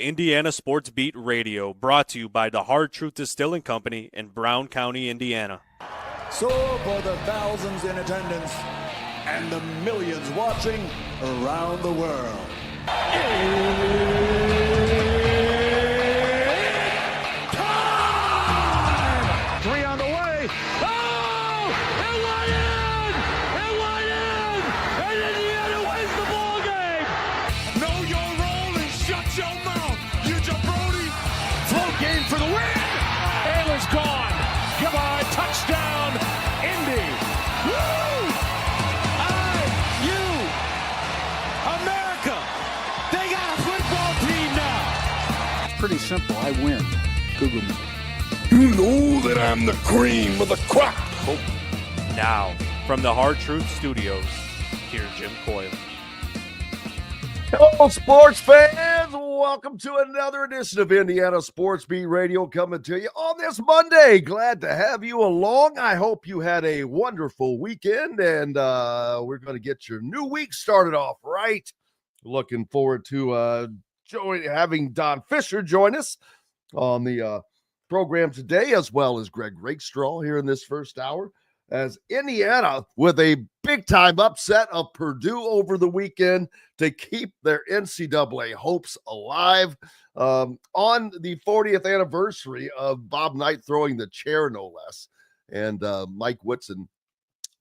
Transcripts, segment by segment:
Indiana Sports Beat Radio, brought to you by the Hard Truth Distilling Company in Brown County, Indiana. So for the thousands in attendance and the millions watching around the world, time! 3 on the way. Oh! It went in! It went in! And Indiana wins the ball game! Know your role and shut your mouth, you jabroni! Float game for the win! Ayla's gone! Goodbye, touchdown, Indy! Woo! IU! America! They got a football team now! Pretty simple. I win. Google me. You know that I'm the cream of the crop. Now, from the Hard Truth Studios, here's Jim Coyle. Hello, sports fans. Welcome to another edition of Indiana Sports Beat Radio coming to you on this Monday. Glad to have you along. I hope you had a wonderful weekend, and we're going to get your new week started off right. Looking forward to having Don Fischer join us on the program today, as well as Greg Rakestraw here in this first hour, as Indiana with a big-time upset of Purdue over the weekend to keep their NCAA hopes alive on the 40th anniversary of Bob Knight throwing the chair, no less. And Mike Woodson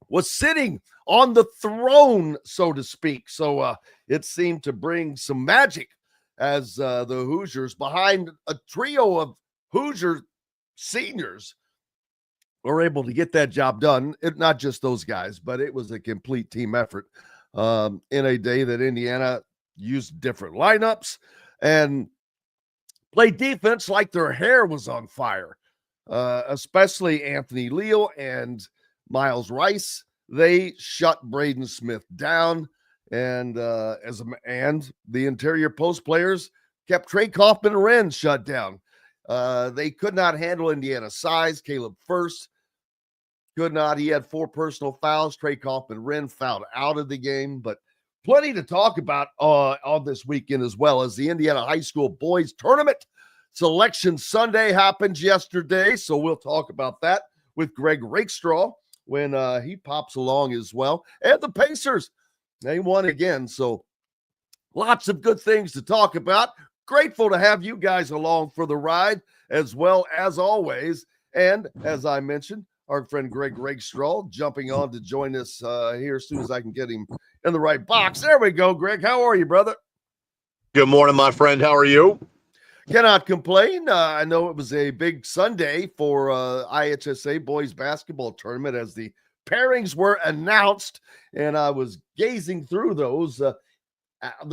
was sitting on the throne, so to speak. So it seemed to bring some magic as the Hoosiers, behind a trio of Hoosier seniors, were able to get that job done. Not just those guys, but it was a complete team effort in a day that Indiana used different lineups and played defense like their hair was on fire, especially Anthony Leal and Miles Rice. They shut Braden Smith down, and the interior post players kept Trey Kaufman and Wren shut down. They could not handle Indiana's size. Caleb First could not. He had 4 personal fouls. Trey Kaufman Wren fouled out of the game, but plenty to talk about on this weekend, as well as the Indiana High School Boys Tournament. Selection Sunday happened yesterday, so we'll talk about that with Greg Rakestraw when he pops along as well. And the Pacers, they won again, so lots of good things to talk about. Grateful to have you guys along for the ride, as well as always. And as I mentioned, our friend Greg Rakestraw jumping on to join us here as soon as I can get him in the right box. There we go, Greg. How are you, brother? Good morning, my friend. How are you? Cannot complain. I know it was a big Sunday for IHSAA boys basketball tournament as the pairings were announced, and I was gazing through those. The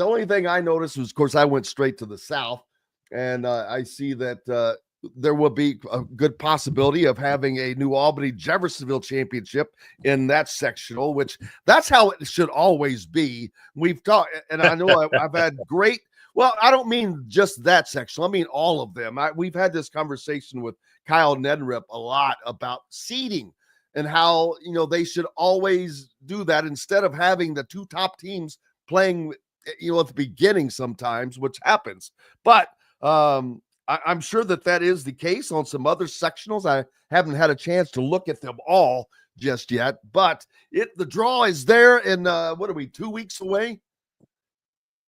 only thing I noticed was, of course, I went straight to the South, and I see that there will be a good possibility of having a New Albany-Jeffersonville championship in that sectional, which that's how it should always be. We've talked, and I know I've had great, well, I don't mean just that sectional. I mean all of them. We've had this conversation with Kyle Neddenrip a lot about seeding and how, they should always do that instead of having the 2 top teams playing at the beginning sometimes, which happens. But I'm sure that is the case on some other sectionals. I haven't had a chance to look at them all just yet, but the draw is there, and what are we, 2 weeks away?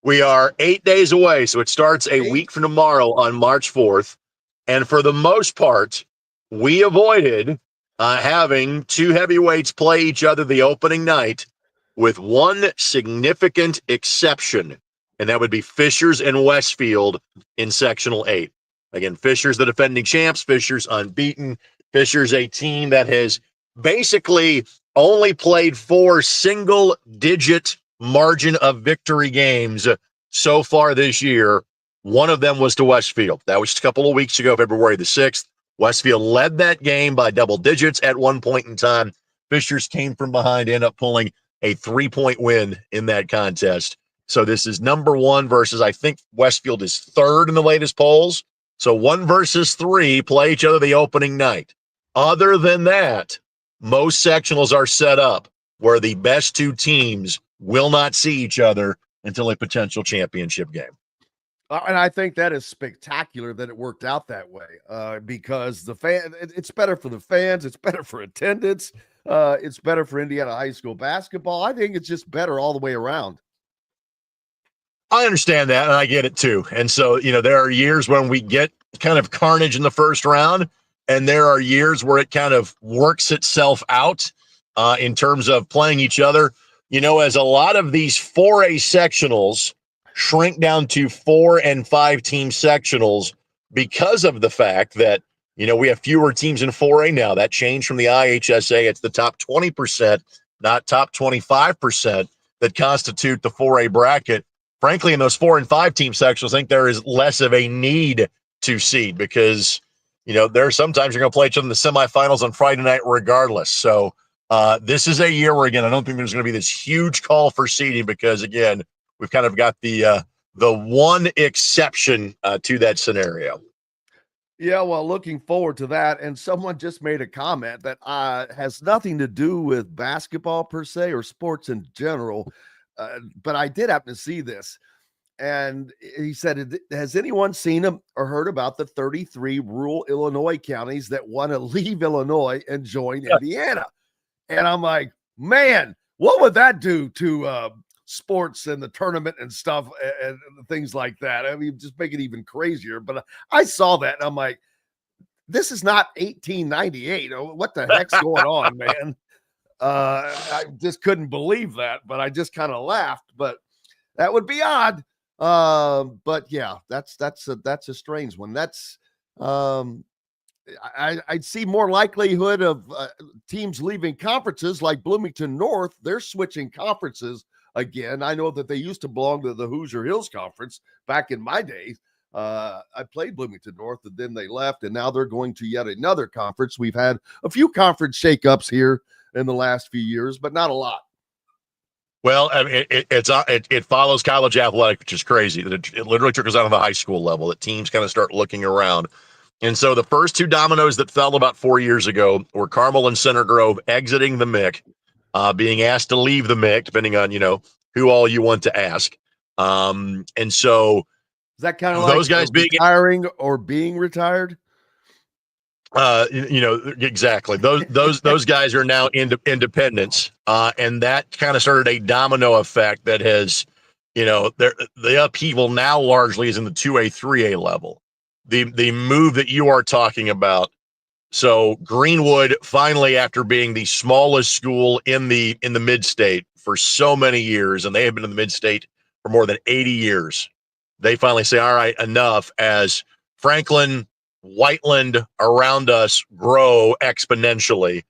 We are 8 days away, so it starts a week from tomorrow on March 4th. And for the most part, we avoided having 2 heavyweights play each other the opening night, with one significant exception, and that would be Fisher's and Westfield in Sectional 8. Again, Fisher's the defending champs. Fisher's unbeaten. Fisher's a team that has basically only played 4 single-digit margin of victory games so far this year. One of them was to Westfield. That was just a couple of weeks ago, February the 6th. Westfield led that game by double digits at one point in time. Fisher's came from behind, ended up pulling a 3-point win in that contest. So this is number 1 versus, I think Westfield is 3rd in the latest polls. So 1 versus 3 play each other the opening night. Other than that, most sectionals are set up where the best 2 teams will not see each other until a potential championship game. And I think that is spectacular that it worked out that way, because it's better for the fans. It's better for attendance. It's better for Indiana high school basketball. I think it's just better all the way around. I understand that, and I get it too. And so, there are years when we get kind of carnage in the first round, and there are years where it kind of works itself out in terms of playing each other. As a lot of these 4A sectionals shrink down to 4 and 5 team sectionals because of the fact that, we have fewer teams in 4A now. That changed from the IHSAA. It's the top 20%, not top 25% that constitute the 4A bracket. Frankly, in those 4 and 5 team sectionals, I think there is less of a need to seed because, there are sometimes you're going to play each other in the semifinals on Friday night regardless. So this is a year where, again, I don't think there's going to be this huge call for seeding because, again, we've kind of got the one exception to that scenario. Yeah, well, looking forward to that. And someone just made a comment that has nothing to do with basketball per se or sports in general, but I did happen to see this. And he said, has anyone seen him or heard about the 33 rural Illinois counties that want to leave Illinois and join Indiana? And I'm like, man, what would that do to sports and the tournament and stuff and things like that? I mean, just make it even crazier. But I saw that and I'm like, this is not 1898. What the heck's going on, man? I just couldn't believe that, but I just kind of laughed. But that would be odd. But yeah, that's a strange one. That's I'd see more likelihood of teams leaving conferences like Bloomington North. They're switching conferences again. I know that they used to belong to the Hoosier Hills Conference back in my days. I played Bloomington North, and then they left, and now they're going to yet another conference. We've had a few conference shakeups here in the last few years, but not a lot. Well, I mean, it follows college athletic, which is crazy. It literally trickles down to the high school level that teams kind of start looking around. And so the first two dominoes that fell about 4 years ago were Carmel and Center Grove exiting the MIC, being asked to leave the MIC, depending on, who all you want to ask. And so is that kind of like those guys being retiring or being retired? Exactly. Those guys are now independents. And that kind of started a domino effect that has, the upheaval now largely is in the 2A, 3A level. The move that you are talking about. So Greenwood finally, after being the smallest school in the mid-state for so many years, and they have been in the mid-state for more than 80 years, they finally say, all right, enough, as Franklin, Whiteland around us grow exponentially,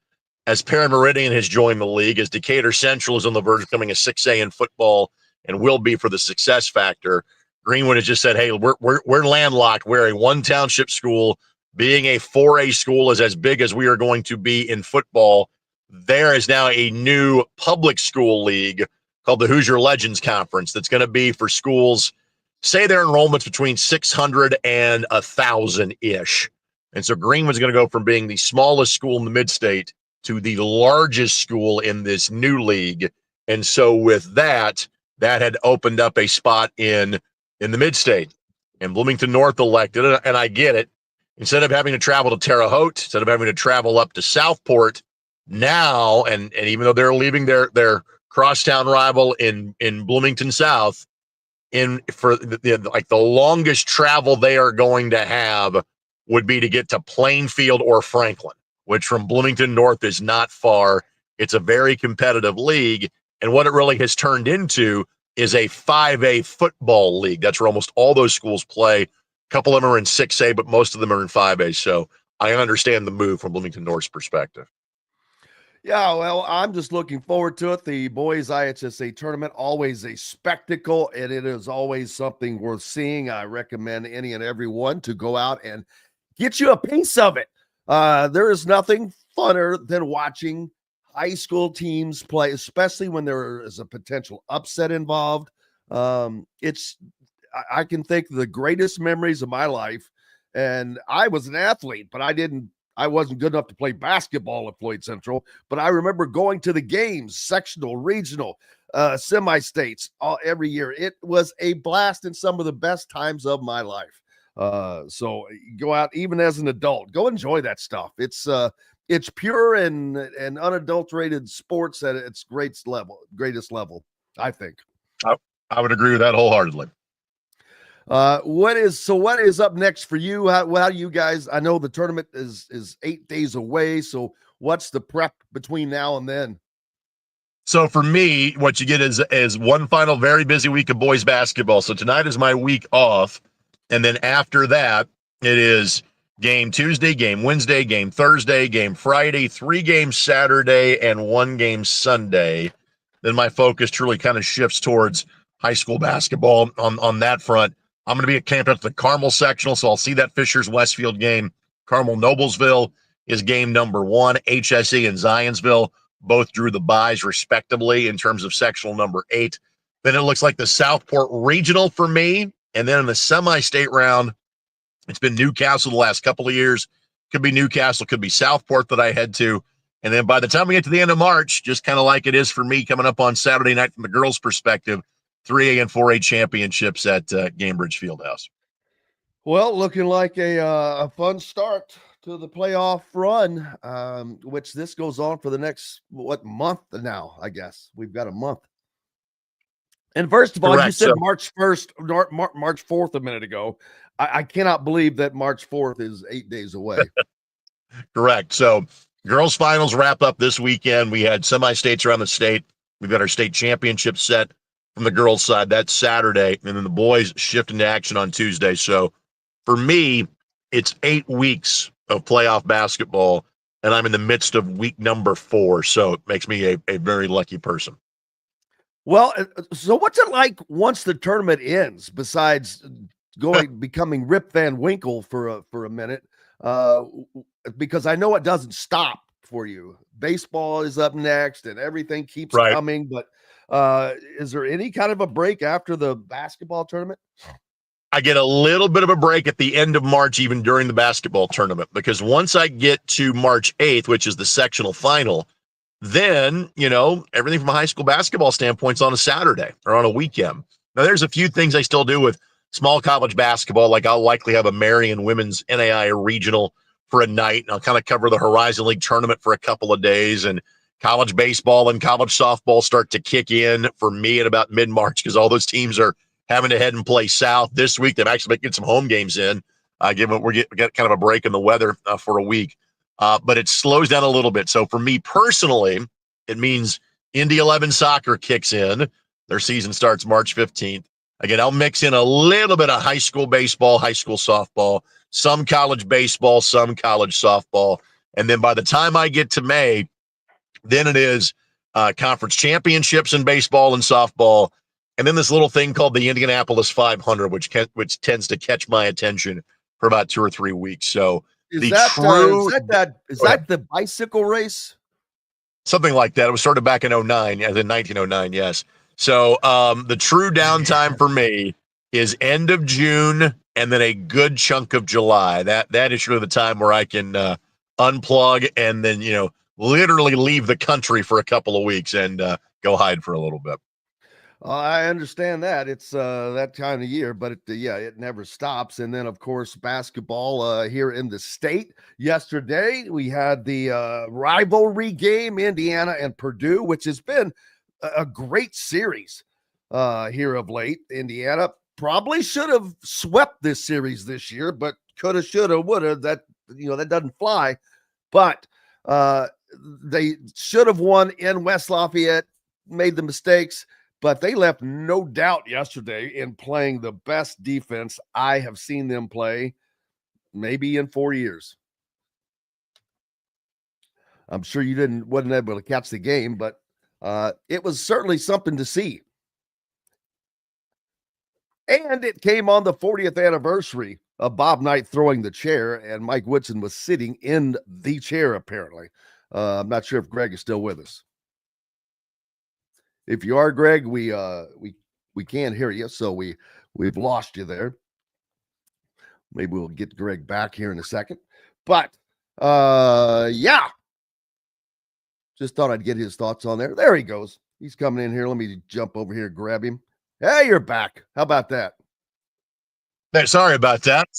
as Perrin Meridian has joined the league, as Decatur Central is on the verge of becoming a 6A in football and will be for the success factor. Greenwood has just said, hey, we're landlocked. We're a one township school. Being a 4A school is as big as we are going to be in football. There is now a new public school league called the Hoosier Legends Conference that's going to be for schools, say their enrollment's between 600 and 1,000-ish. And so Greenwood's going to go from being the smallest school in the mid-state to the largest school in this new league. And so with that had opened up a spot in the mid-state. And Bloomington North elected it, and I get it. Instead of having to travel to Terre Haute, instead of having to travel up to Southport, now, and even though they're leaving their crosstown rival in Bloomington South, for the longest travel they are going to have would be to get to Plainfield or Franklin, which from Bloomington North is not far. It's a very competitive league, and what it really has turned into is a 5A football league. That's where almost all those schools play. A couple of them are in 6A, but most of them are in 5A. So I understand the move from Bloomington North's perspective. Yeah, well, I'm just looking forward to it. The boys IHSAA tournament, always a spectacle, and it is always something worth seeing. I recommend any and everyone to go out and get you a piece of it. There is nothing funner than watching high school teams play, especially when there is a potential upset involved. I can think of the greatest memories of my life, and I was an athlete, but I wasn't good enough to play basketball at Floyd Central, but I remember going to the games, sectional, regional, semi-states every year. It was a blast and some of the best times of my life. So go out, even as an adult, go enjoy that stuff. It's pure and unadulterated sports at its greatest level, I think. I would agree with that wholeheartedly. What is up next for you? How do you guys, I know the tournament is 8 days away. So what's the prep between now and then? So for me, what you get is one final very busy week of boys basketball. So tonight is my week off. And then after that, it is game Tuesday, game Wednesday, game Thursday, game Friday, 3 games Saturday, and 1 game Sunday. Then my focus truly kind of shifts towards high school basketball on that front. I'm going to be at camp at the Carmel sectional, so I'll see that Fisher's Westfield game. Carmel Noblesville is game number 1. HSE and Zionsville both drew the byes respectively in terms of sectional number 8. Then it looks like the Southport Regional for me. And then in the semi-state round, it's been Newcastle the last couple of years. Could be Newcastle, could be Southport that I head to. And then by the time we get to the end of March, just kind of like it is for me coming up on Saturday night from the girls' perspective, 3A and 4A championships at Gamebridge Fieldhouse. Well, looking like a fun start to the playoff run, which this goes on for the next, month now, I guess. We've got a month. And first of all, Correct. You said March 1st, March 4th a minute ago. I cannot believe that March 4th is 8 days away. Correct. So girls finals wrap up this weekend. We had semi-states around the state. We've got our state championship set from the girls' side. That's Saturday. And then the boys shift into action on Tuesday. So for me, it's 8 weeks of playoff basketball, and I'm in the midst of week number 4. So it makes me a very lucky person. Well, so what's it like once the tournament ends, besides becoming Rip Van Winkle for a minute? Because I know it doesn't stop for you. Baseball is up next and everything keeps coming, but is there any kind of a break after the basketball tournament? I get a little bit of a break at the end of March, even during the basketball tournament, because once I get to March 8th, which is the sectional final, then, everything from a high school basketball standpoint is on a Saturday or on a weekend. Now, there's a few things I still do with small college basketball, like I'll likely have a Marion Women's NAIA regional for a night, and I'll kind of cover the Horizon League tournament for a couple of days, and college baseball and college softball start to kick in for me at about mid-March because all those teams are having to head and play south this week. They've actually been getting some home games in, given we get kind of a break in the weather for a week. But it slows down a little bit. So for me personally, it means Indy 11 soccer kicks in. Their season starts March 15th. Again, I'll mix in a little bit of high school baseball, high school softball, some college baseball, some college softball. And then by the time I get to May, then it is conference championships in baseball and softball. And then this little thing called the Indianapolis 500, which tends to catch my attention for about 2 or 3 weeks. So is that the bicycle race? Something like that. It was started back in 2009, as in 1909, yes. So the true downtime for me is end of June and then a good chunk of July. That is really the time where I can unplug and then, literally leave the country for a couple of weeks and go hide for a little bit. I understand that. It's that time of year, but it never stops. And then, of course, basketball here in the state. Yesterday, we had the rivalry game, Indiana and Purdue, which has been a great series here of late. Indiana probably should have swept this series this year, but coulda, shoulda, woulda. That doesn't fly. But they should have won in West Lafayette, made the mistakes. But they left no doubt yesterday in playing the best defense I have seen them play maybe in 4 years. I'm sure you wasn't able to catch the game, but it was certainly something to see. And it came on the 40th anniversary of Bob Knight throwing the chair, and Mike Woodson was sitting in the chair, apparently. I'm not sure if Greg is still with us. If you are, Greg, we can't hear you, so we've lost you there. Maybe we'll get Greg back here in a second. But just thought I'd get his thoughts on there. There he goes. He's coming in here. Let me jump over here and grab him. Hey, you're back. How about that? Hey, sorry about that.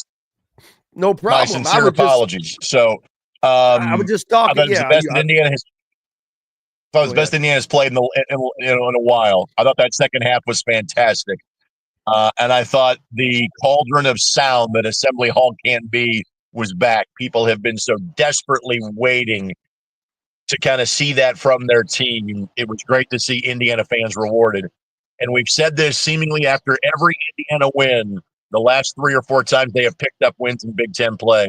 No problem. My sincere apologies. So, I was just talking. I thought it was the best Indiana has. I thought it was the best Indiana's played in a while. I thought that second half was fantastic, and I thought the cauldron of sound that Assembly Hall can be was back. People have been so desperately waiting to kind of see that from their team. It was great to see Indiana fans rewarded, and we've said this seemingly after every Indiana win. The last 3 or 4 times they have picked up wins in Big Ten play,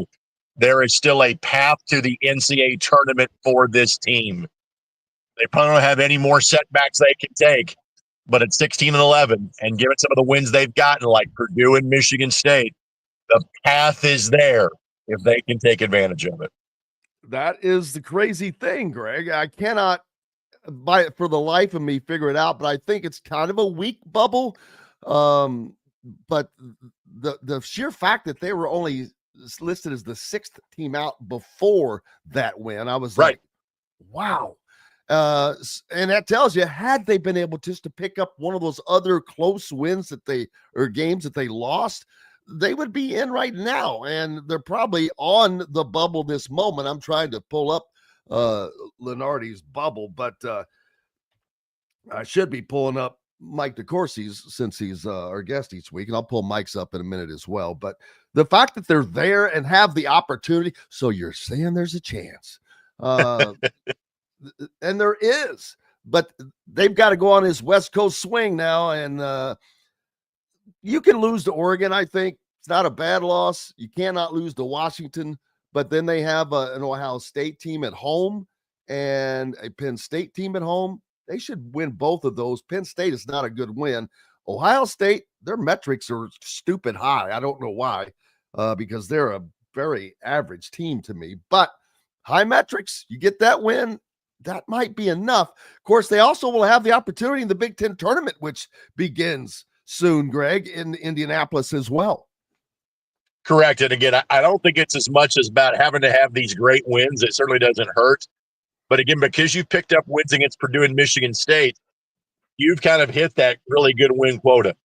there is still a path to the NCAA tournament for this team. They probably don't have any more setbacks they can take, but at 16-11 and given some of the wins they've gotten, like Purdue and Michigan State, the path is there if they can take advantage of it. That is the crazy thing, Greg. I cannot, for the life of me, figure it out, but I think it's kind of a weak bubble. But the sheer fact that they were only listed as the 6th team out before that win, I was like, wow. And that tells you, had they been able just to pick up one of those other close wins games that they lost, they would be in right now. And they're probably on the bubble this moment. I'm trying to pull up Lenardi's bubble, but I should be pulling up Mike DeCourcy's since he's our guest each week, and I'll pull Mike's up in a minute as well. But the fact that they're there and have the opportunity, so you're saying there's a chance, and there is, but they've got to go on his West Coast swing now, and you can lose to Oregon. I think it's not a bad loss. You cannot lose to Washington, but then they have an Ohio State team at home and a Penn State team at home. They should win both of those. Penn State is not a good win. Ohio State, their metrics are stupid high. I don't know why, because they're a very average team to me. But high metrics, you get that win, that might be enough. Of course, they also will have the opportunity in the Big Ten tournament, which begins soon, Greg, in Indianapolis as well. Correct. And again, I don't think it's as much as about having to have these great wins. It certainly doesn't hurt. But again, because you picked up wins against Purdue and Michigan State, you've kind of hit that really good win quota.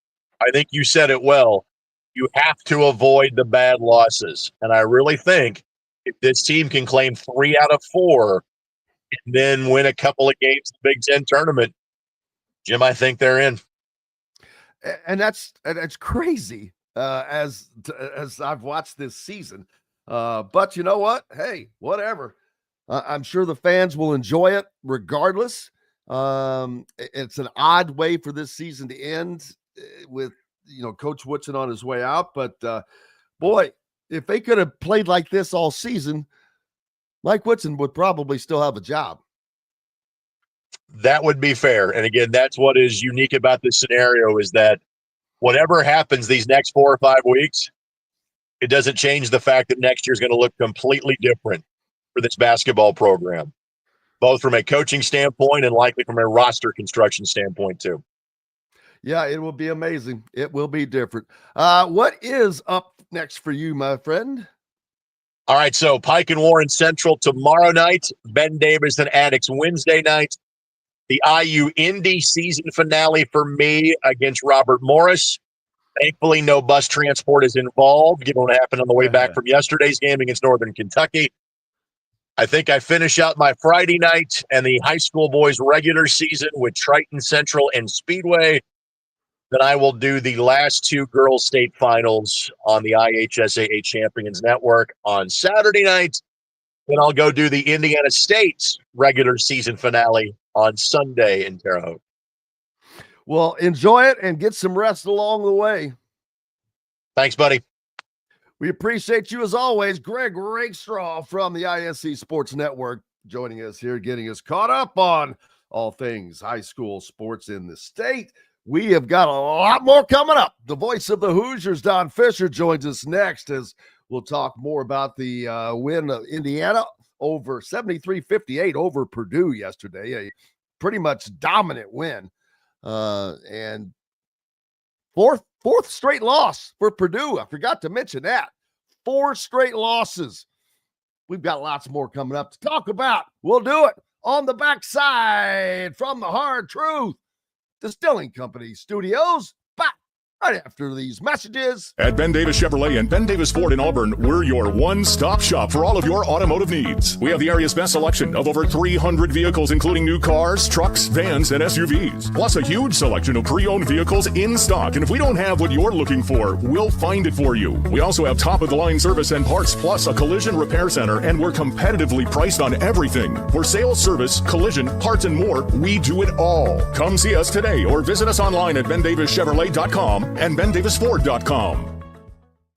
I think you said it well. You have to avoid the bad losses. And I really think if this team can claim 3 out of 4 and then win a couple of games in the Big Ten tournament, Jim, I think they're in. And that's crazy as I've watched this season. But you know what? Hey, whatever. I'm sure the fans will enjoy it regardless. It's an odd way for this season to end with, Coach Woodson on his way out. But, boy, if they could have played like this all season, Mike Woodson would probably still have a job. That would be fair. And, again, that's what is unique about this scenario is that whatever happens these next 4 or 5 weeks, it doesn't change the fact that next year is going to look completely different for this basketball program, both from a coaching standpoint and likely from a roster construction standpoint too. Yeah, it will be amazing. It will be different. What is up next for you, my friend? All right, so Pike and Warren Central tomorrow night, Ben Davis and Addicts Wednesday night, the IU Indy season finale for me against Robert Morris. Thankfully, no bus transport is involved, given what happened on the way back from yesterday's game against Northern Kentucky. I think I finish out my Friday night and the high school boys regular season with Triton Central and Speedway. Then I will do the last 2 girls state finals on the IHSAA Champions Network on Saturday night. Then I'll go do the Indiana State regular season finale on Sunday in Terre Haute. Well, enjoy it and get some rest along the way. Thanks, buddy. We appreciate you as always. Greg Rakestraw from the ISC Sports Network joining us here, getting us caught up on all things high school sports in the state. We have got a lot more coming up. The voice of the Hoosiers, Don Fischer, joins us next as we'll talk more about the win of Indiana over 73-58 over Purdue yesterday. A pretty much dominant win. And fourth straight loss for Purdue. I forgot to mention that. 4 straight losses. We've got lots more coming up to talk about. We'll do it on the backside from the Hard Truth Distilling Company studios. Back right after these messages. At Ben Davis Chevrolet and Ben Davis Ford in Auburn, we're your one-stop shop for all of your automotive needs. We have the area's best selection of over 300 vehicles, including new cars, trucks, vans, and SUVs. Plus a huge selection of pre-owned vehicles in stock. And if we don't have what you're looking for, we'll find it for you. We also have top-of-the-line service and parts, plus a collision repair center, and we're competitively priced on everything. For sales, service, collision, parts, and more, we do it all. Come see us today or visit us online at bendavischevrolet.com and bendavisford.com.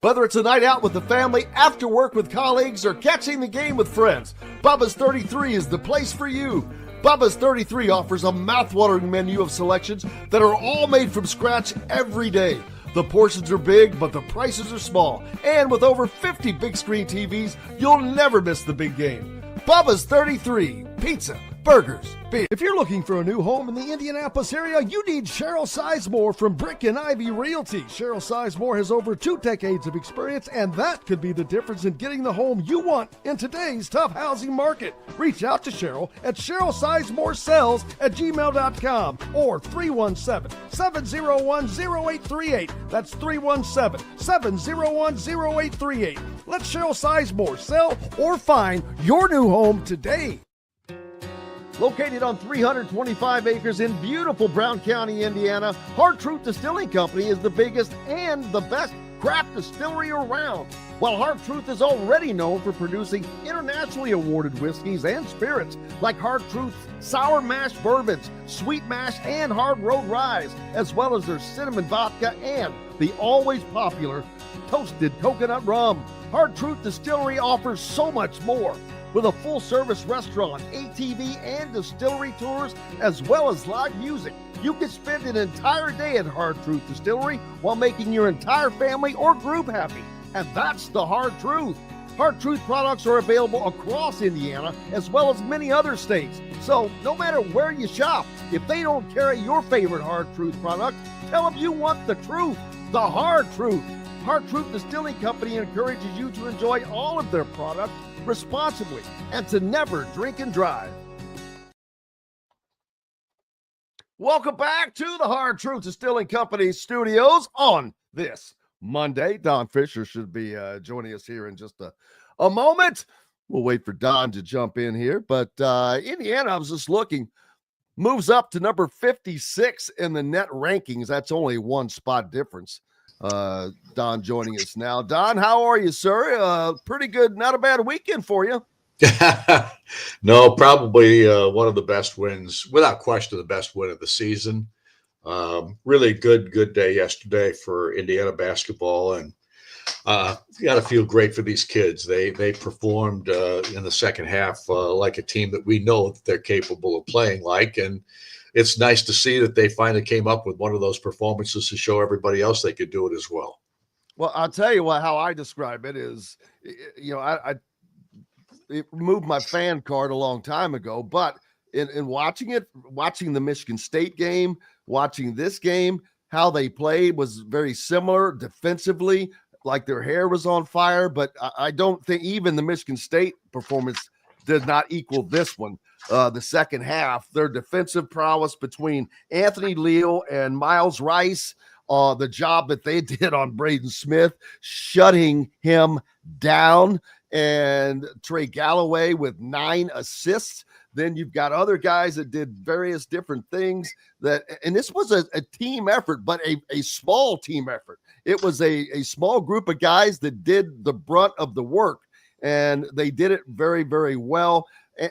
Whether it's a night out with the family, after work with colleagues, or catching the game with friends, Bubba's 33 is the place for you. Bubba's 33 offers a mouthwatering menu of selections that are all made from scratch every day. The portions are big, but the prices are small. And with over 50 big screen TVs, you'll never miss the big game. Bubba's 33, pizza, burgers, beer. If you're looking for a new home in the Indianapolis area, you need Cheryl Sizemore from Brick and Ivy Realty. Cheryl Sizemore has over 2 decades of experience, and that could be the difference in getting the home you want in today's tough housing market. Reach out to Cheryl at CherylSizemoreSells@gmail.com or 317-701-0838. That's 317-701-0838. Let Cheryl Sizemore sell or find your new home today. Located on 325 acres in beautiful Brown County, Indiana, Hard Truth Distilling Company is the biggest and the best craft distillery around. While Hard Truth is already known for producing internationally awarded whiskeys and spirits like Hard Truth's sour mash bourbons, sweet mash, and hard road ryes, as well as their cinnamon vodka and the always popular toasted coconut rum. Hard Truth Distillery offers so much more. With a full-service restaurant, ATV, and distillery tours, as well as live music, you can spend an entire day at Hard Truth Distillery while making your entire family or group happy. And that's the Hard Truth. Hard Truth products are available across Indiana, as well as many other states. So no matter where you shop, if they don't carry your favorite Hard Truth product, tell them you want the truth, the Hard Truth. Hard Truth Distilling Company encourages you to enjoy all of their products responsibly and to never drink and drive. Welcome back to the Hard Truth Distilling Company studios on this Monday. Don Fischer should be joining us here in just a moment. We'll wait for Don to jump in here, but Indiana, I was just looking, moves up to number 56 in the net rankings. That's only one spot difference. Don joining us now. Don, how are you, sir? Pretty good. Not a bad weekend for you. No, probably one of the best wins, without question, the best win of the season. Really good day yesterday for Indiana basketball, and you got to feel great for these kids. They performed in the second half like a team that we know that they're capable of playing like, and it's nice to see that they finally came up with one of those performances to show everybody else they could do it as well. Well, I'll tell you how I describe it is, I removed my fan card a long time ago, but in watching the Michigan State game, watching this game, how they played was very similar defensively, like their hair was on fire, but I don't think even the Michigan State performance did not equal this one. The second half, their defensive prowess between Anthony Leal and Miles Rice, the job that they did on Braden Smith, shutting him down, and Trey Galloway with 9 assists. Then you've got other guys that did various different things and this was a team effort, but a small team effort. It was a small group of guys that did the brunt of the work, and they did it very, very well.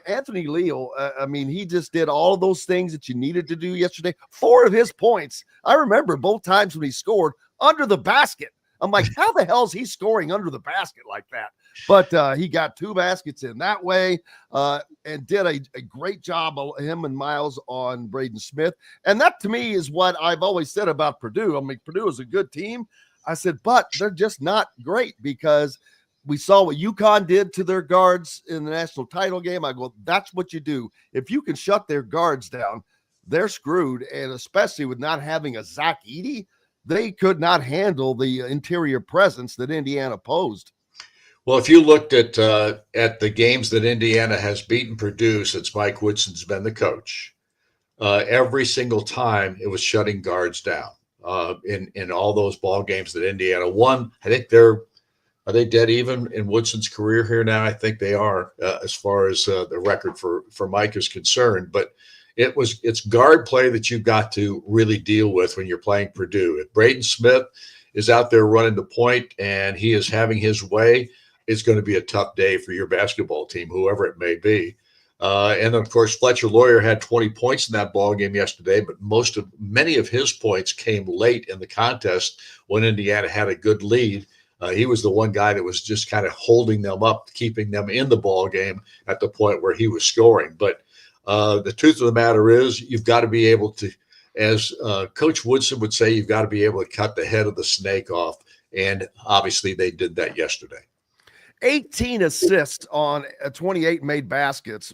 Anthony Leal, he just did all of those things that you needed to do yesterday. 4 of his points, I remember both times when he scored under the basket. I'm like, how the hell is he scoring under the basket like that? But he got 2 baskets in that way and did a great job, him and Miles, on Braden Smith. And that, to me, is what I've always said about Purdue. Purdue is a good team. I said, but they're just not great, because we saw what UConn did to their guards in the national title game. I go, that's what you do. If you can shut their guards down, they're screwed. And especially with not having a Zach Edey, they could not handle the interior presence that Indiana posed. Well, if you looked at the games that Indiana has beaten Purdue since Mike Woodson's been the coach, every single time it was shutting guards down. In all those ball games that Indiana won, I think are they dead even in Woodson's career here now? I think they are, as far as the record for Mike is concerned. But it's guard play that you've got to really deal with when you're playing Purdue. If Braden Smith is out there running the point and he is having his way, it's going to be a tough day for your basketball team, whoever it may be. And of course, Fletcher Lawyer had 20 points in that ball game yesterday, but many of his points came late in the contest when Indiana had a good lead. He was the one guy that was just kind of holding them up, keeping them in the ball game at the point where he was scoring. But the truth of the matter is, you've got to be able to, as Coach Woodson would say, you've got to be able to cut the head of the snake off. And obviously they did that yesterday. 18 assists on 28 made baskets.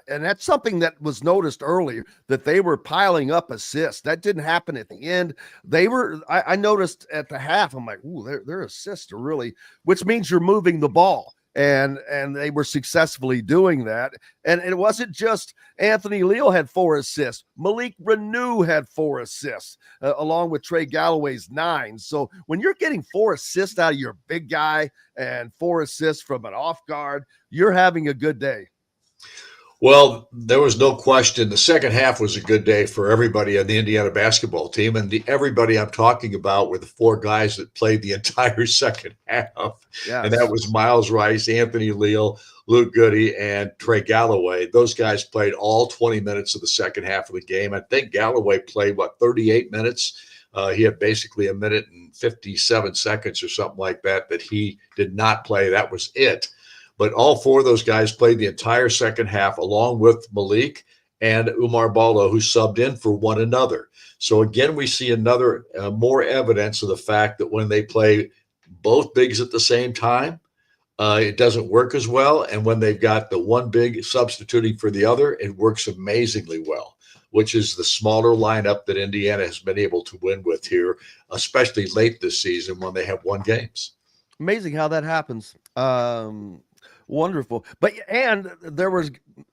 And that's something that was noticed earlier, that they were piling up assists. That didn't happen at the end. I noticed at the half, I'm like, ooh, their assists are really, which means you're moving the ball. And they were successfully doing that. And it wasn't just Anthony Leal had 4 assists. Malik Renew had 4 assists, along with Trey Galloway's 9. So when you're getting 4 assists out of your big guy and 4 assists from an off guard, you're having a good day. Well, there was no question. The second half was a good day for everybody on the Indiana basketball team. And everybody I'm talking about were the 4 guys that played the entire second half. Yes. And that was Miles Rice, Anthony Leal, Luke Goody, and Trey Galloway. Those guys played all 20 minutes of the second half of the game. I think Galloway played, 38 minutes? He had basically a minute and 57 seconds or something like that he did not play. That was it. But all 4 of those guys played the entire second half, along with Malik and Umar Ballo, who subbed in for one another. So again, we see another more evidence of the fact that when they play both bigs at the same time, it doesn't work as well. And when they've got the one big substituting for the other, it works amazingly well, which is the smaller lineup that Indiana has been able to win with here, especially late this season when they have won games. Amazing how that happens. Wonderful. But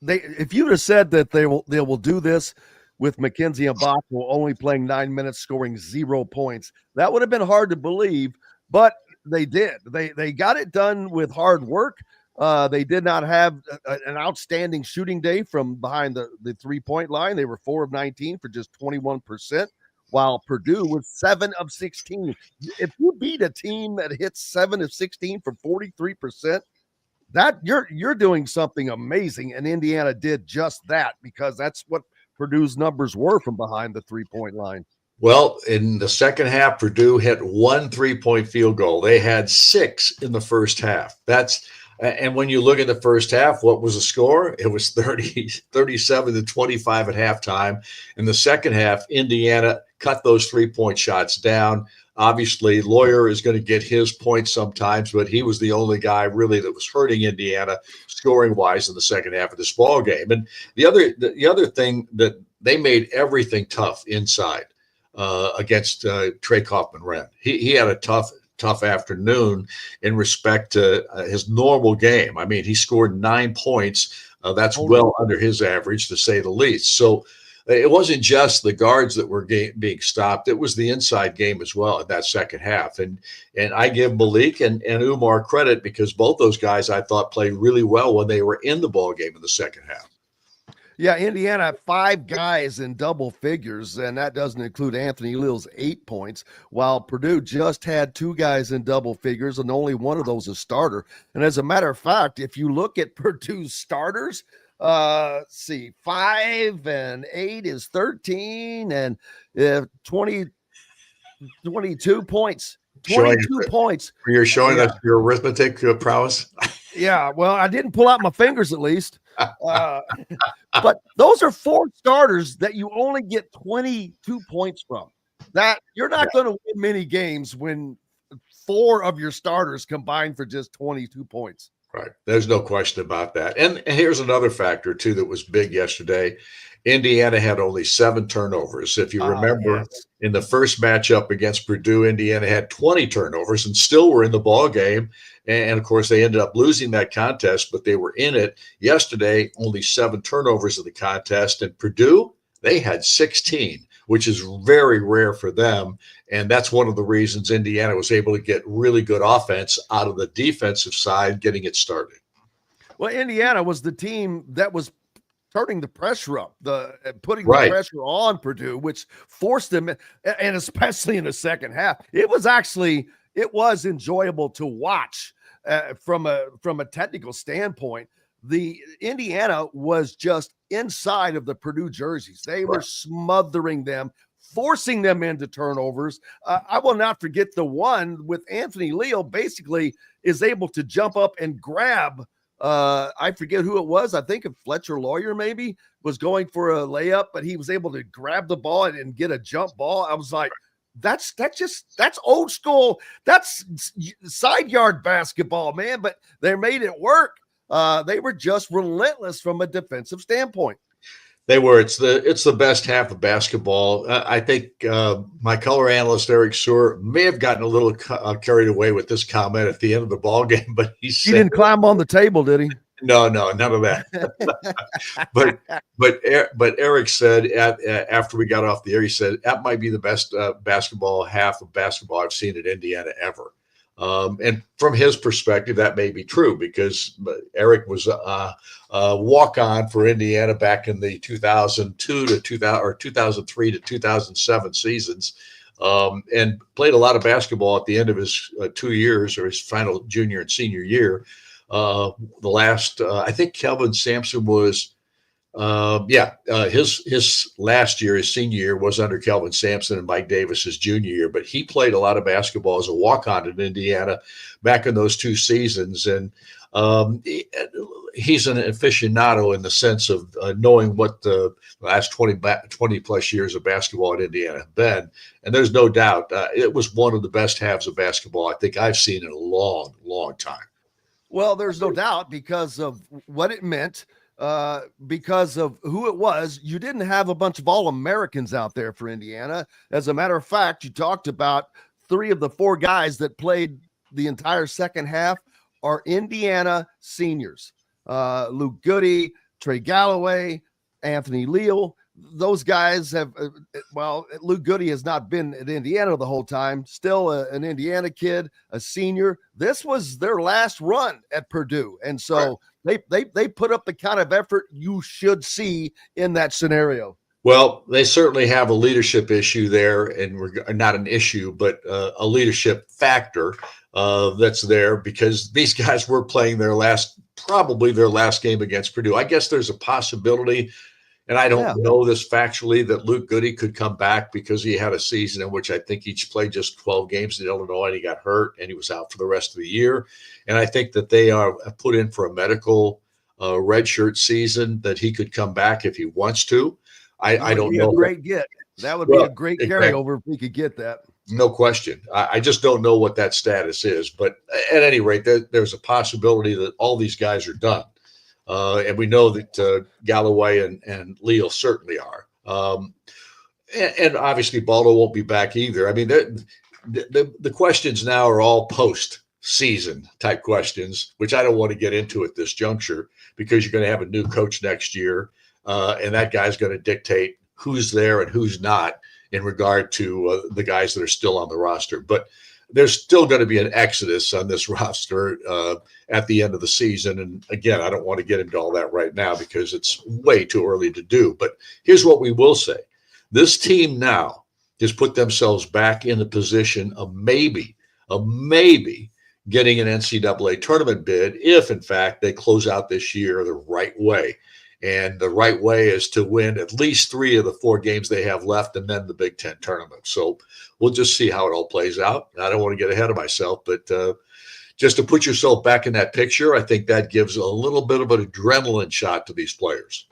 if you would have said that they will do this with Mackenzie Mbach only playing 9 minutes, scoring 0 points, that would have been hard to believe, but they did. They got it done with hard work. They did not have an outstanding shooting day from behind the 3-point line. They were 4 of 19 for just 21%, while Purdue was 7 of 16. If you beat a team that hits 7 of 16 for 43%, that you're doing something amazing, and Indiana did just that, because that's what Purdue's numbers were from behind the 3-point line. Well, in the second half, Purdue hit 1 3-point field goal. They had 6 in the first half. And when you look at the first half, what was the score? It was 37 to 25 at halftime. In the second half, Indiana cut those 3-point shots down. Obviously, Lawyer is going to get his points sometimes, but he was the only guy really that was hurting Indiana scoring-wise in the second half of this ball game. And the other thing that they made everything tough inside against Trey Kaufman-Renn. He had a tough afternoon in respect to his normal game. I mean, he scored 9 points. That's well under his average, to say the least. So it wasn't just the guards that were being stopped. It was the inside game as well in that second half. And I give Malik and Umar credit, because both those guys I thought played really well when they were in the ball game in the second half. Yeah, Indiana had 5 guys in double figures, and that doesn't include Anthony Leal's 8 points, while Purdue just had 2 guys in double figures, and only one of those a starter. And as a matter of fact, if you look at Purdue's starters, 5 and 8 is 13, and 22 points. 22 points. You're showing us your arithmetic prowess. Yeah, well, I didn't pull out my fingers at least. But those are 4 starters that you only get 22 points from. That you're not going to win many games when 4 of your starters combine for just 22 points. Right. There's no question about that. And here's another factor, too, that was big yesterday. Indiana had only 7 turnovers. If you remember, in the first matchup against Purdue, Indiana had 20 turnovers and still were in the ball game. And of course, they ended up losing that contest, but they were in it. Yesterday, only 7 turnovers in the contest. And Purdue, they had 16, which is very rare for them. And that's one of the reasons Indiana was able to get really good offense out of the defensive side, getting it started. Well, Indiana was the team that was turning the pressure up, putting the pressure on Purdue, which forced them, and especially in the second half, it was enjoyable to watch from a technical standpoint. The Indiana was just inside of the Purdue jerseys. They were smothering them, forcing them into turnovers. I will not forget the one with Anthony Leal basically is able to jump up and grab I forget who it was. I think Fletcher Lawyer maybe was going for a layup, but he was able to grab the ball and get a jump ball. I was like, that's old school. That's side yard basketball, man. But they made it work. They were just relentless from a defensive standpoint. They were. It's the best half of basketball. I think my color analyst Eric Sewer may have gotten a little carried away with this comment at the end of the ball game, but he didn't climb on the table, did he? No, none of that. but Eric said after we got off the air, he said that might be the best half of basketball I've seen at Indiana ever. And from his perspective, that may be true because Eric was a walk-on for Indiana back in the 2003 to 2007 seasons, and played a lot of basketball at the end of his 2 years or his final junior and senior year. The last, I think Kelvin Sampson was, his last year, his senior year was under Kelvin Sampson and Mike Davis's junior year, but he played a lot of basketball as a walk-on in Indiana back in those 2 seasons. And he's an aficionado in the sense of knowing what the last 20 plus years of basketball at Indiana have been. And there's no doubt it was one of the best halves of basketball I think I've seen in a long, long time. Well, there's no doubt because of what it meant. Because of who it was, you didn't have a bunch of All-Americans out there for Indiana. As a matter of fact, you talked about 3 of the 4 guys that played the entire second half are Indiana seniors. Luke Goody, Trey Galloway, Anthony Leal. Those guys have, Luke Goody has not been at Indiana the whole time, still an Indiana kid, a senior. This was their last run at Purdue. And so they put up the kind of effort you should see in that scenario. Well, they certainly have a leadership issue there, and not an issue, but a leadership factor that's there because these guys were playing probably their last game against Purdue. I guess there's a possibility, and I don't know this factually, that Luke Goody could come back because he had a season in which I think he played just 12 games in Illinois and he got hurt and he was out for the rest of the year. And I think that they are put in for a medical redshirt season that he could come back if he wants to. I don't know. That would be a great carryover if we could get that. No question. I just don't know what that status is. But at any rate, there's a possibility that all these guys are done. And we know that Galloway and Leal certainly are. And obviously, Baldo won't be back either. I mean, the questions now are all post-season type questions, which I don't want to get into at this juncture because you're going to have a new coach next year. And that guy's going to dictate who's there and who's not in regard to the guys that are still on the roster. But there's still going to be an exodus on this roster at the end of the season. And again, I don't want to get into all that right now because it's way too early to do. But here's what we will say. This team now has put themselves back in the position of maybe getting an NCAA tournament bid if, in fact, they close out this year the right way. And the right way is to win at least 3 of the 4 games they have left and then the Big Ten tournament. So we'll just see how it all plays out. I don't want to get ahead of myself, but just to put yourself back in that picture, I think that gives a little bit of an adrenaline shot to these players.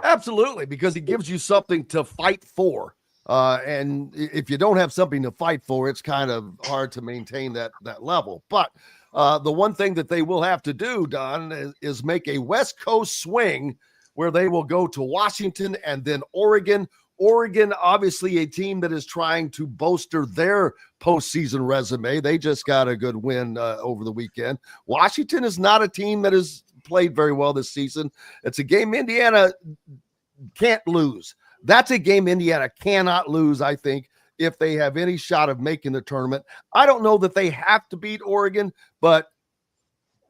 Absolutely, because it gives you something to fight for. And if you don't have something to fight for, it's kind of hard to maintain that level. But The one thing that they will have to do, Don, is make a West Coast swing where they will go to Washington and then Oregon. Oregon, obviously a team that is trying to bolster their postseason resume. They just got a good win over the weekend. Washington is not a team that has played very well this season. It's a game Indiana can't lose. That's a game Indiana cannot lose, I think, if they have any shot of making the tournament. I don't know that they have to beat Oregon, but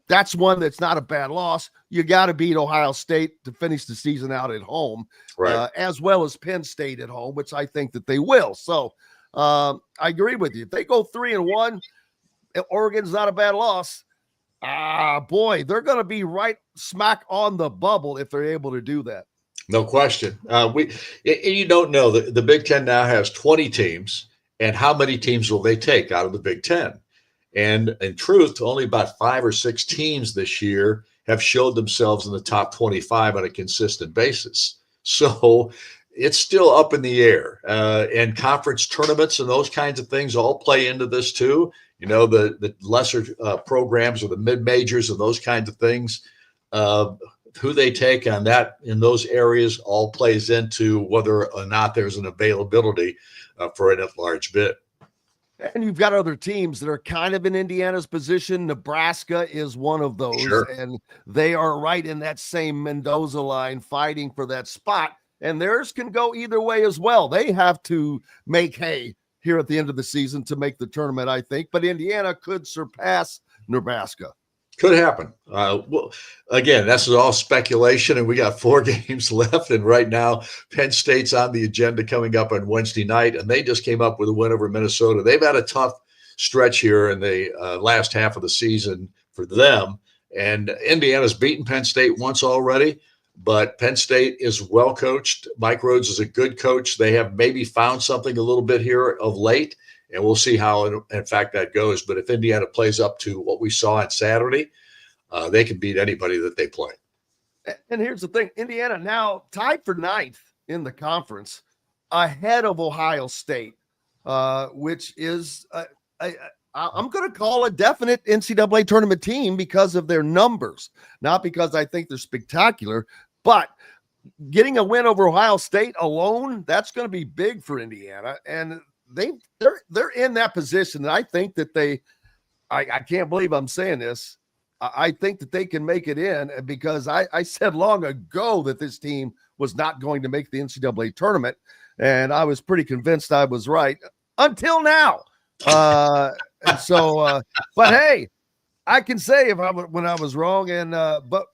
that's one that's not a bad loss. You got to beat Ohio State to finish the season out at home, Right. As well as Penn State at home, which I think that they will. So I agree with you. If they go 3-1, Oregon's not a bad loss. Boy, they're going to be right smack on the bubble if they're able to do that. No question. You don't know the Big Ten now has 20 teams, and how many teams will they take out of the Big Ten? And in truth, only about 5 or 6 teams this year have showed themselves in the top 25 on a consistent basis. So it's still up in the air. And conference tournaments and those kinds of things all play into this too. You know, the lesser programs or the mid-majors and those kinds of things, who they take on that in those areas all plays into whether or not there's an availability for an at-large bid. And you've got other teams that are kind of in Indiana's position. Nebraska is one of those, Sure. And they are right in that same Mendoza line fighting for that spot. And theirs can go either way as well. They have to make hay here at the end of the season to make the tournament, I think. But Indiana could surpass Nebraska. Could happen. Well, again, that's all speculation, and we got 4 games left. And right now, Penn State's on the agenda coming up on Wednesday night, and they just came up with a win over Minnesota. They've had a tough stretch here in the last half of the season for them. And Indiana's beaten Penn State once already, but Penn State is well coached. Mike Rhodes is a good coach. They have maybe found something a little bit here of late. And we'll see how, in fact, that goes. But if Indiana plays up to what we saw on Saturday, they can beat anybody that they play. And here's the thing. Indiana now tied for 9th in the conference ahead of Ohio State, which is, I'm going to call a definite NCAA tournament team because of their numbers, not because I think they're spectacular. But getting a win over Ohio State alone, that's going to be big for Indiana. And they're in that position. And I think that I can't believe I'm saying this. I think that they can make it in because I said long ago that this team was not going to make the NCAA tournament. And I was pretty convinced I was right until now. But hey, I can say when I was wrong. And, but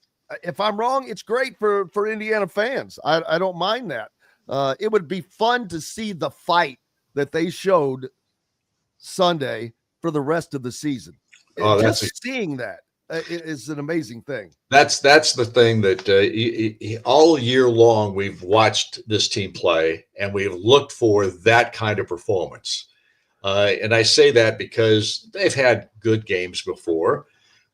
if I'm wrong, it's great for Indiana fans. I don't mind that. It would be fun to see the fight that they showed Sunday for the rest of the season. Just seeing that is an amazing thing. That's the thing that all year long we've watched this team play, and we've looked for that kind of performance. And I say that because they've had good games before,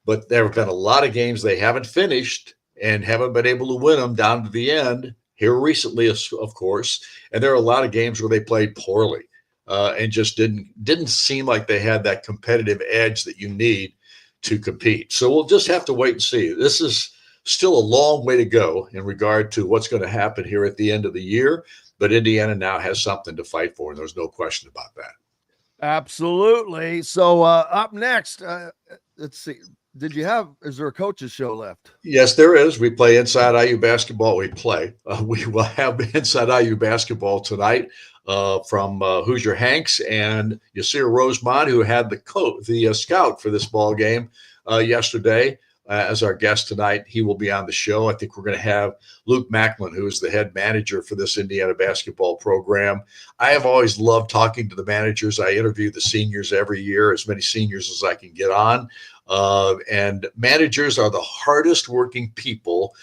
but there have been a lot of games they haven't finished and haven't been able to win them down to the end. Here recently, of course, and there are a lot of games where they played poorly and just didn't seem like they had that competitive edge that you need to compete. So we'll just have to wait and see. This is still a long way to go in regard to what's going to happen here at the end of the year, but Indiana now has something to fight for, and there's no question about that. Absolutely. So up next, let's see. Is there a coach's show left? Yes, there is. We play Inside IU basketball. We will have Inside IU basketball tonight from Hoosier Hanks and Yasir Rosemont, who had the scout for this ball game yesterday as our guest tonight. He will be on the show. I think we're going to have Luke Macklin, who is the head manager for this Indiana basketball program. I have always loved talking to the managers. I interview the seniors every year, as many seniors as I can get on. And managers are the hardest working people,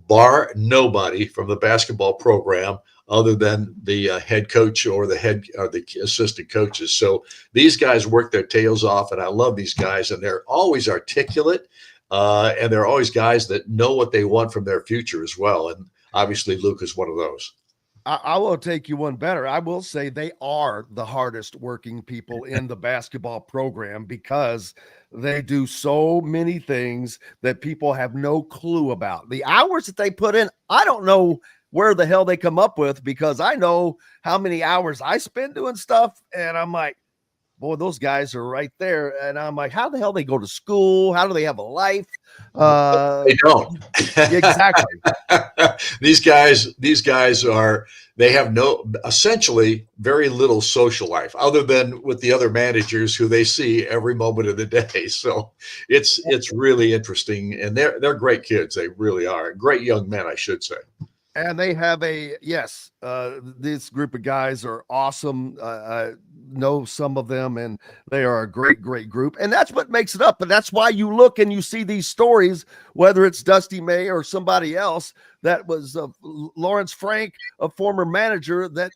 bar nobody, from the basketball program other than the head coach or the assistant coaches. So these guys work their tails off, and I love these guys, and they're always articulate, and they're always guys that know what they want from their future as well. And obviously Luke is one of those. I will take you one better. I will say they are the hardest working people in the basketball program because they do so many things that people have no clue about. The hours that they put in, I don't know where the hell they come up with, because I know how many hours I spend doing stuff, and I'm like, boy, those guys are right there. And I'm like, how the hell they go to school? How do they have a life? They don't. Exactly. These guys they have essentially very little social life other than with the other managers who they see every moment of the day. So it's really interesting. And they're great kids. They really are. Great young men, I should say. And they have this group of guys are awesome. Know some of them, and they are a great group. And that's what makes it up. But that's why you look and you see these stories, whether it's Dusty May or somebody else that was Lawrence Frank, a former manager that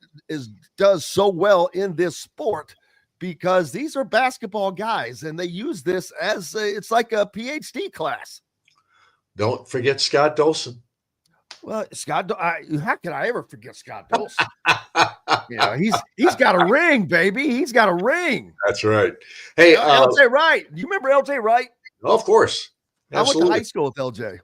does so well in this sport, because these are basketball guys and they use this as it's like a PhD class. Don't forget Scott Dolson. Well, Scott, how can I ever forget Scott Dolson? He's got a ring, baby. He's got a ring. That's right. Hey, LJ Wright. Do you remember LJ Wright? Of course. Absolutely. I went to high school with LJ.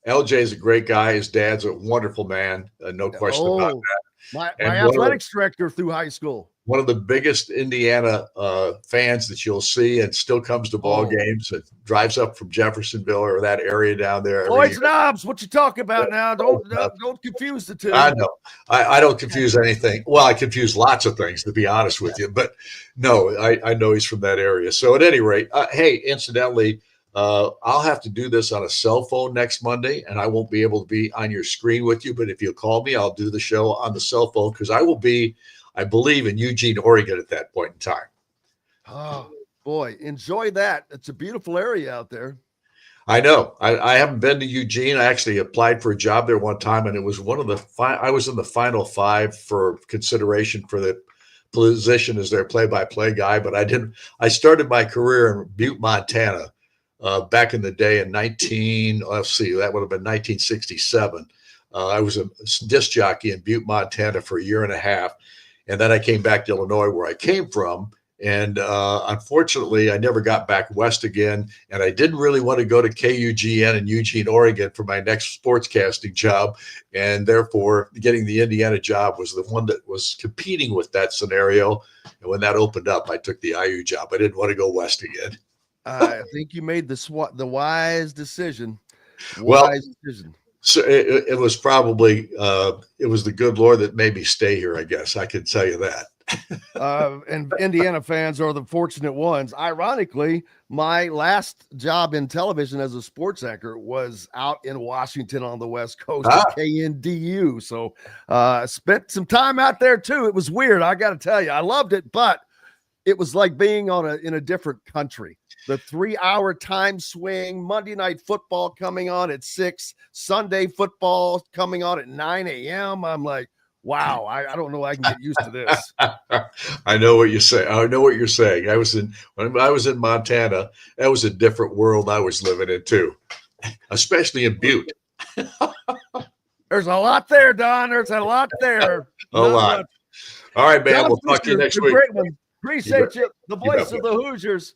LJ is a great guy. His dad's a wonderful man. No question about that. My athletics director through high school. One of the biggest Indiana fans that you'll see, and still comes to ball games and drives up from Jeffersonville or that area down there. Boys Knobs, what you talking about now? Don't confuse the two. I know. I don't confuse anything. Well, I confuse lots of things, to be honest with you. But no, I know he's from that area. So at any rate, hey, incidentally, I'll have to do this on a cell phone next Monday, and I won't be able to be on your screen with you. But if you call me, I'll do the show on the cell phone, because I will be, I believe, in Eugene, Oregon at that point in time. Oh, boy. Enjoy that. It's a beautiful area out there. I know. I haven't been to Eugene. I actually applied for a job there one time, and it was one of the I was in the final 5 for consideration for the position as their play-by-play guy, but I didn't. I started my career in Butte, Montana, back in the day in that would have been 1967. I was a disc jockey in Butte, Montana for a year and a half. And then I came back to Illinois, where I came from. And unfortunately, I never got back west again. And I didn't really want to go to KUGN in Eugene, Oregon for my next sportscasting job. And therefore, getting the Indiana job was the one that was competing with that scenario. And when that opened up, I took the IU job. I didn't want to go west again. I think you made the wise decision. Decision. So it was probably it was the good Lord that made me stay here, I guess. I can tell you that. And Indiana fans are the fortunate ones. Ironically, my last job in television as a sports anchor was out in Washington on the West Coast at KNDU. So spent some time out there too. It was weird. I got to tell you, I loved it, but it was like being in a different country. The 3-hour time swing, Monday Night Football coming on at 6, Sunday football coming on at 9 a.m. I'm like, wow, I don't know I can get used to this. I know what you say. I know what you're saying. When I was in Montana, that was a different world I was living in too, especially in Butte. There's a lot there, Don. There's a lot there. A lot. All right, man. We'll talk to you next week. Great one. Appreciate you. The voice of the Hoosiers.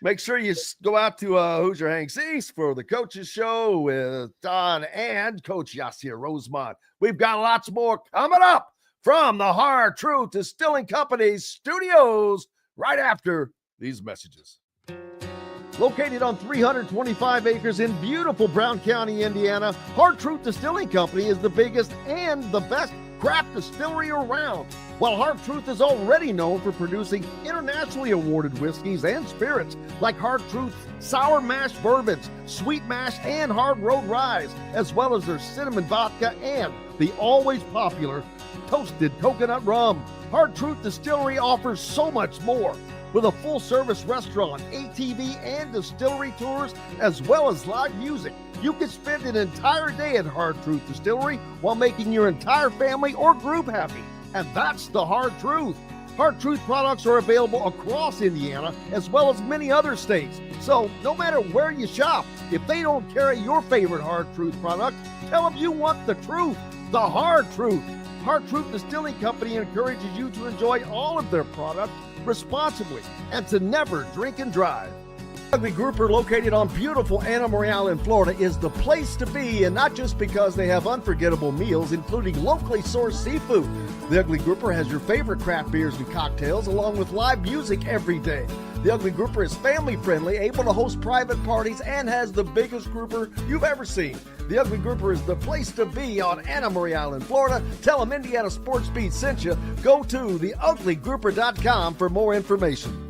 Make sure you go out to Hoosier Hanks East for the coaches show with Don and Coach Yasir Rosemont. We've got lots more coming up from the Hard Truth Distilling Company's studios right after these messages. Located on 325 acres in beautiful Brown County, Indiana, Hard Truth Distilling Company is the biggest and the best craft distillery around. While Hard Truth is already known for producing internationally awarded whiskeys and spirits like Hard Truth's sour mash bourbons, sweet mash, and hard road ryes, as well as their cinnamon vodka and the always popular toasted coconut rum. Hard Truth Distillery offers so much more. With a full-service restaurant, ATV, and distillery tours, as well as live music, you can spend an entire day at Hard Truth Distillery while making your entire family or group happy. And that's the Hard Truth. Hard Truth products are available across Indiana, as well as many other states. So no matter where you shop, if they don't carry your favorite Hard Truth product, tell them you want the truth, the Hard Truth. Hard Truth Distilling Company encourages you to enjoy all of their products responsibly and to never drink and drive. Ugly Grouper, located on beautiful Anna Marie Island, Florida, is the place to be, and not just because they have unforgettable meals, including locally sourced seafood. The Ugly Grouper has your favorite craft beers and cocktails, along with live music every day. The Ugly Grouper is family-friendly, able to host private parties, and has the biggest grouper you've ever seen. The Ugly Grouper is the place to be on Anna Marie Island, Florida. Tell them Indiana Sports Beat sent you. Go to theuglygrouper.com for more information.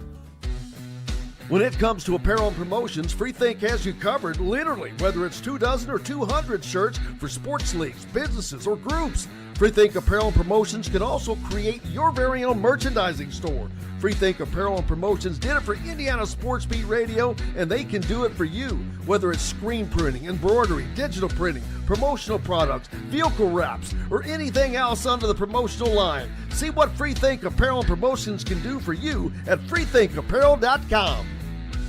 When it comes to apparel and promotions, Freethink has you covered, literally, whether it's 24 or 200 shirts for sports leagues, businesses, or groups. Freethink Apparel and Promotions can also create your very own merchandising store. Freethink Apparel and Promotions did it for Indiana Sports Beat Radio, and they can do it for you. Whether it's screen printing, embroidery, digital printing, promotional products, vehicle wraps, or anything else under the promotional line. See what Freethink Apparel and Promotions can do for you at freethinkapparel.com.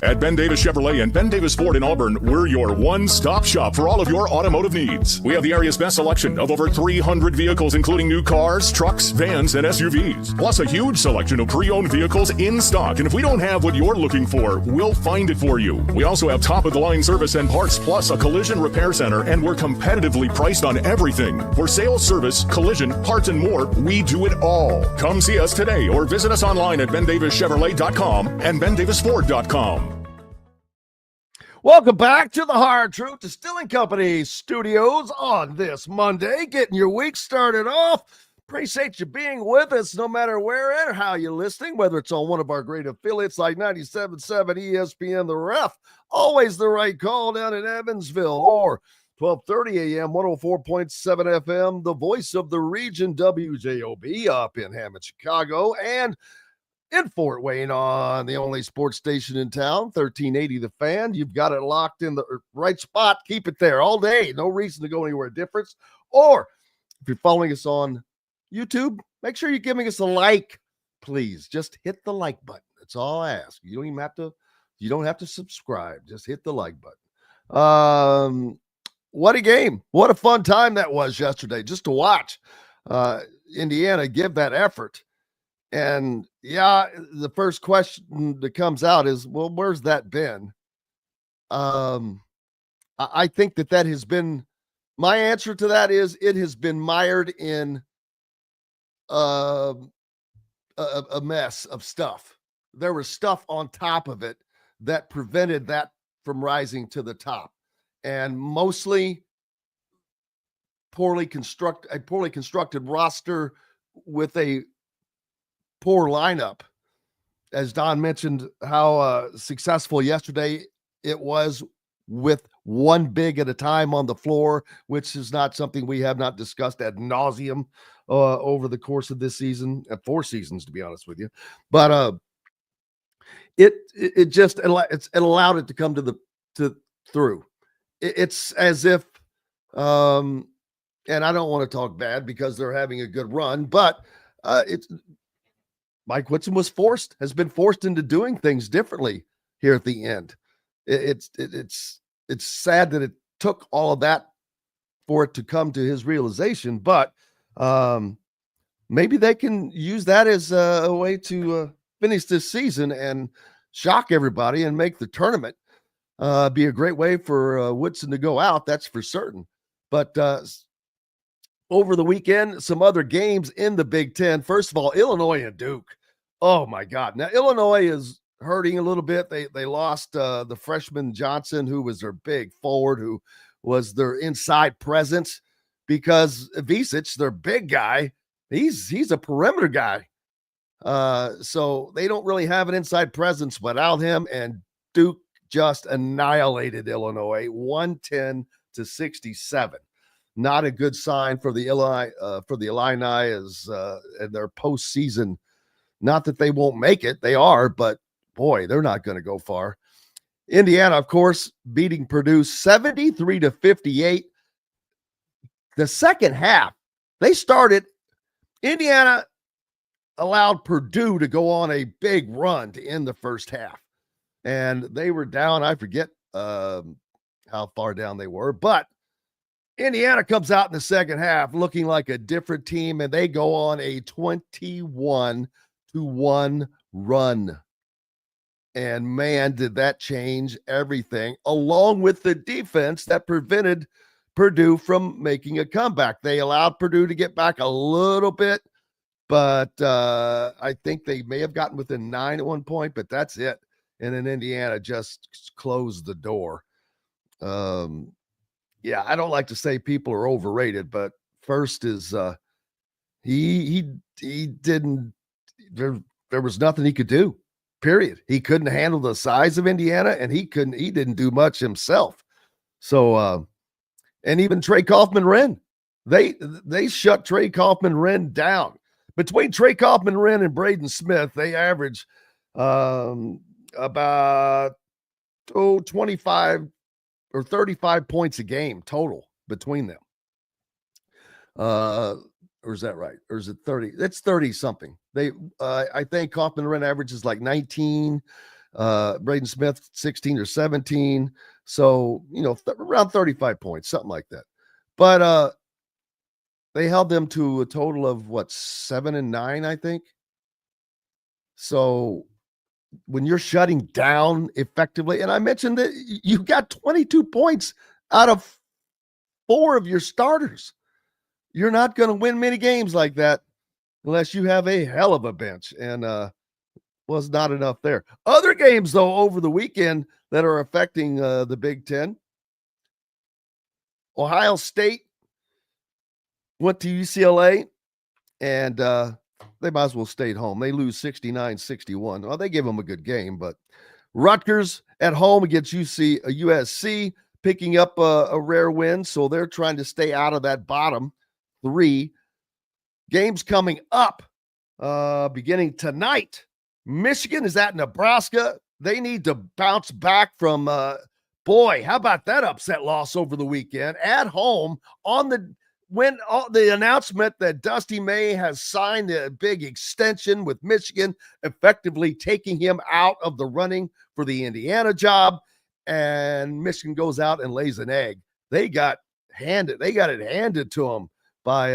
At Ben Davis Chevrolet and Ben Davis Ford in Auburn, we're your one-stop shop for all of your automotive needs. We have the area's best selection of over 300 vehicles, including new cars, trucks, vans, and SUVs. Plus a huge selection of pre-owned vehicles in stock. And if we don't have what you're looking for, we'll find it for you. We also have top-of-the-line service and parts, plus a collision repair center, and we're competitively priced on everything. For sales, service, collision, parts, and more, we do it all. Come see us today or visit us online at bendavischevrolet.com and bendavisford.com. Welcome back to the Hard Truth Distilling Company studios on this Monday, getting your week started off. Appreciate you being with us no matter where and how you're listening, whether it's on one of our great affiliates like 97.7 ESPN The Ref, always the right call down in Evansville, or 12:30 a.m., 104.7 FM, the voice of the region, WJOB, up in Hammond, Chicago, and in Fort Wayne on the only sports station in town, 1380 The Fan. You've got it locked in the right spot. Keep it there all day. No reason to go anywhere different. Or if you're following us on YouTube, make sure you're giving us a like, please. Just hit the like button. That's all I ask. You don't have to subscribe. Just hit the like button. What a game. What a fun time that was yesterday just to watch Indiana give that effort. And yeah, the first question that comes out is, well, where's that been? I think that has been, my answer to that is it has been mired in a mess of stuff. There was stuff on top of it that prevented that from rising to the top, and mostly poorly constructed roster with a poor lineup. As Don mentioned, how successful yesterday it was with one big at a time on the floor, which is not something we have not discussed ad nauseum over the course of this season, 4 seasons, to be honest with you. But it allowed it to come through. It's as if, and I don't want to talk bad because they're having a good run, but Mike Woodson has been forced into doing things differently here at the end. It's sad that it took all of that for it to come to his realization, but maybe they can use that as a way to finish this season and shock everybody and make the tournament be a great way for Woodson to go out. That's for certain. But over the weekend, some other games in the Big Ten. First of all, Illinois and Duke. Oh my God. Now Illinois is hurting a little bit. They lost the freshman Johnson, who was their big forward, who was their inside presence, because Visic, their big guy, he's a perimeter guy. So they don't really have an inside presence without him, and Duke just annihilated Illinois 110-67. Not a good sign for the Illini as in their postseason. Not that they won't make it, they are, but boy, they're not going to go far. Indiana, of course, beating Purdue 73-58. The second half, Indiana allowed Purdue to go on a big run to end the first half. And they were down, I forget how far down they were, but Indiana comes out in the second half looking like a different team, and they go on a 21-1 run. And man, did that change everything, along with the defense that prevented Purdue from making a comeback. They allowed Purdue to get back a little bit, but I think they may have gotten within 9 at one point, but that's it. And then Indiana just closed the door. Yeah, I don't like to say people are overrated, but first is he didn't, there was nothing he could do, period. He couldn't handle the size of Indiana, and he didn't do much himself. So and even Trey Kaufman-Renn, they shut Trey Kaufman-Renn down. Between Trey Kaufman-Renn and Braden Smith, they average about 25 or 35 points a game total between them. Or is that right? Or is it 30? It's 30 something. I think Kaufman-Renn averages like 19, Braden Smith 16 or 17. So, around 35 points, something like that. But they held them to a total of 7 and 9, I think. So when you're shutting down effectively, and I mentioned that you got 22 points out of 4 of your starters. You're not going to win many games like that unless you have a hell of a bench, and was not enough there. Other games, though, over the weekend that are affecting the Big Ten. Ohio State went to UCLA, and they might as well stayed home. They lose 69-61. Well, they gave them a good game, but Rutgers at home against USC, picking up a rare win, so they're trying to stay out of that bottom 3. Games coming up beginning tonight. Michigan is at Nebraska. They need to bounce back from, boy, how about that upset loss over the weekend at home on the announcement that Dusty May has signed a big extension with Michigan, effectively taking him out of the running for the Indiana job, and Michigan goes out and lays an egg. They got it handed to them by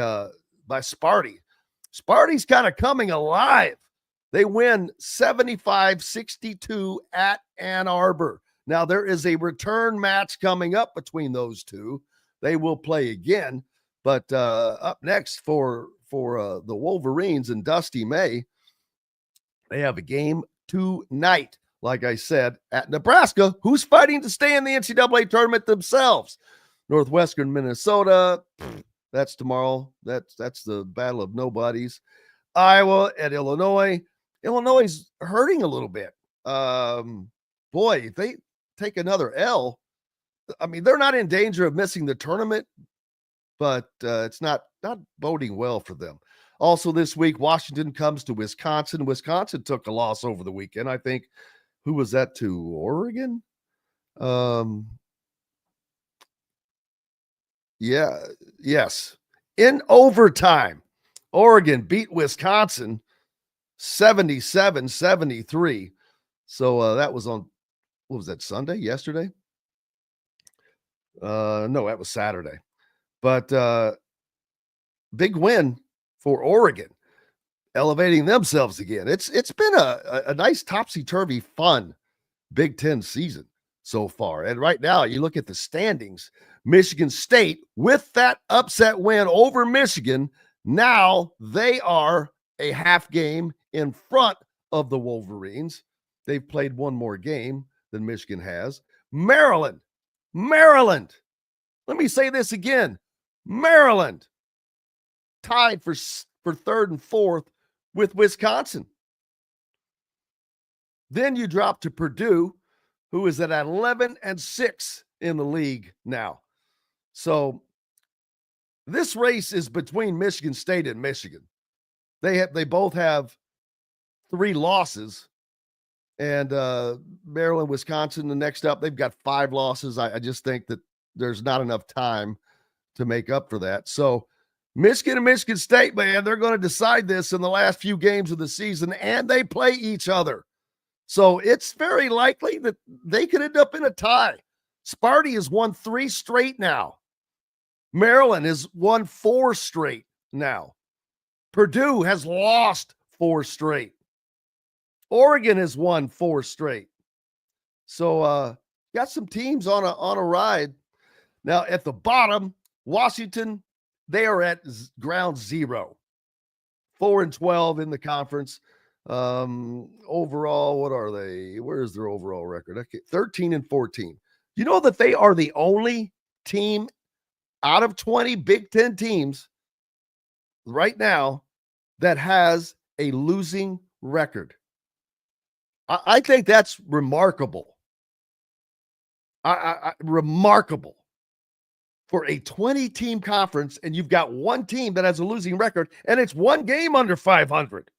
Sparty. Sparty's kind of coming alive. They win 75-62 at Ann Arbor. Now there is a return match coming up between those two. They will play again. But up next for the Wolverines and Dusty May, they have a game tonight, like I said, at Nebraska, who's fighting to stay in the NCAA tournament themselves. Northwestern Minnesota, that's tomorrow. That's the battle of nobodies. Iowa at Illinois. Illinois is hurting a little bit. Boy, if they take another L, I mean, they're not in danger of missing the tournament, but it's not boding well for them. Also this week, Washington comes to Wisconsin. Wisconsin took a loss over the weekend. I think, who was that to? Oregon? Yes. In overtime, Oregon beat Wisconsin 77-73. So that was on, what was that, Sunday? Yesterday? No, that was Saturday. But big win for Oregon, elevating themselves again. It's been a nice topsy-turvy, fun Big Ten season so far. And right now, you look at the standings, Michigan State, with that upset win over Michigan, now they are a half game in front of the Wolverines. They've played one more game than Michigan has. Maryland. Let me say this again. Maryland tied for third and fourth with Wisconsin. Then you drop to Purdue, who is at 11-6 in the league now. So this race is between Michigan State and Michigan. They both have 3 losses, and Maryland, Wisconsin, the next up, they've got 5 losses. I just think that there's not enough time to make up for that. So Michigan and Michigan State, man, they're going to decide this in the last few games of the season, and they play each other. So it's very likely that they could end up in a tie. Sparty has won 3 straight now. Maryland has won 4 straight now. Purdue has lost 4 straight. Oregon has won 4 straight. So got some teams on a ride. Now at the bottom, Washington, they are at ground zero. 4-12 in the conference. Overall, what are they? Where is their overall record? Okay, 13-14. You know that they are the only team out of 20 Big Ten teams right now that has a losing record. I think that's remarkable. Remarkable for a 20-team conference, and you've got one team that has a losing record, and it's one game under 500.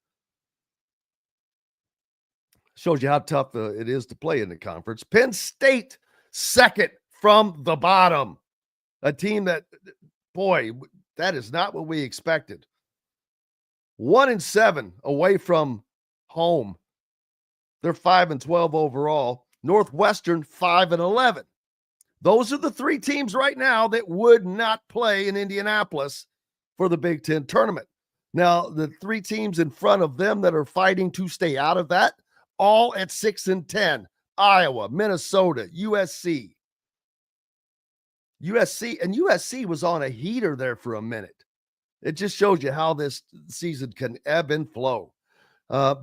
Shows you how tough it is to play in the conference. Penn State, second from the bottom. A team that, boy, that is not what we expected. 1-7 away from home. They're 5-12 overall. Northwestern, 5-11. Those are the 3 teams right now that would not play in Indianapolis for the Big Ten tournament. Now, the 3 teams in front of them that are fighting to stay out of that, all at 6-10. Iowa, Minnesota, USC. USC was on a heater there for a minute. It just shows you how this season can ebb and flow.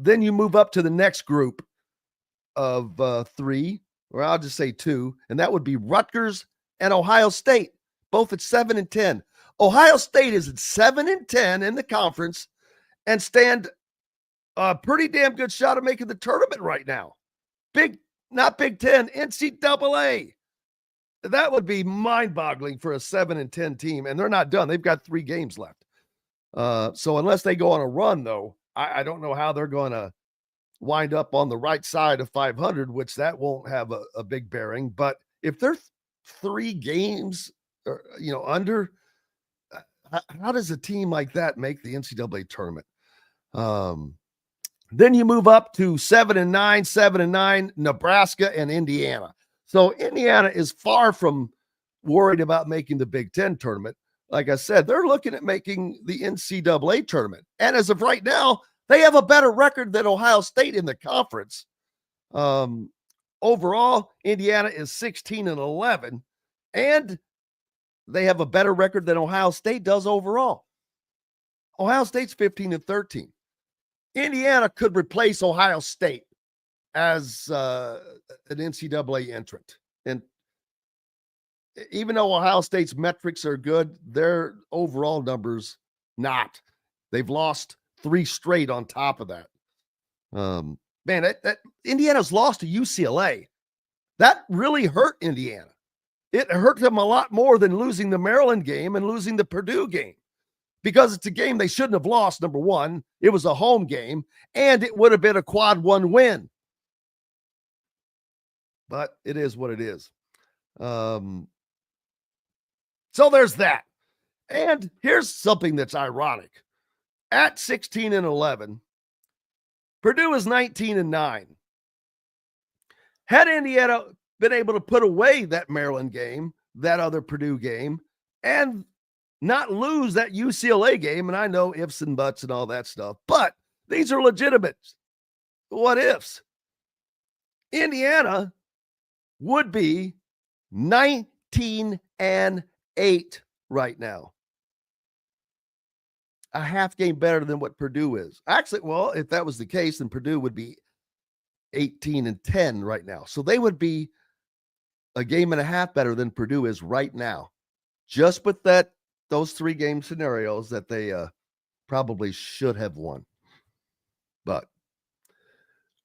Then you move up to the next group of 3, or I'll just say 2, and that would be Rutgers and Ohio State, both at 7-10. Ohio State is at 7-10 in the conference and stand a pretty damn good shot of making the tournament right now. Not Big Ten, NCAA. That would be mind-boggling for a 7-10 team, and they're not done. They've got 3 games left. So unless they go on a run, though, I don't know how they're going to wind up on the right side of 500, which that won't have a big bearing. But if they're 3 games, under, how does a team like that make the NCAA tournament? Then you move up to 7-9, Nebraska and Indiana. So Indiana is far from worried about making the Big Ten tournament. Like I said, they're looking at making the NCAA tournament. And as of right now, they have a better record than Ohio State in the conference. Overall, Indiana is 16-11, and they have a better record than Ohio State does overall. Ohio State's 15-13. Indiana could replace Ohio State as an NCAA entrant. And even though Ohio State's metrics are good, their overall numbers not. They've lost 3 straight on top of that. That Indiana's lost to UCLA. That really hurt Indiana. It hurt them a lot more than losing the Maryland game and losing the Purdue game, because it's a game they shouldn't have lost. Number one, it was a home game, and it would have been a quad 1 win. But it is what it is. So there's that. And here's something that's ironic. At 16-11, Purdue is 19-9. Had Indiana been able to put away that Maryland game, that other Purdue game, and not lose that UCLA game, and I know ifs and buts and all that stuff, but these are legitimate what ifs. Indiana would be 19-8 right now. A half game better than what Purdue is. Actually, well, if that was the case, then Purdue would be 18-10 right now. So they would be a game and a half better than Purdue is right now. Just with those 3 game scenarios that they probably should have won. But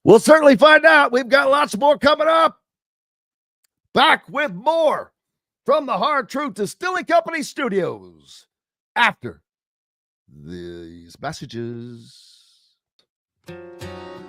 we'll certainly find out. We've got lots more coming up. Back with more from the Hard Truth Distilling Company studios after these messages.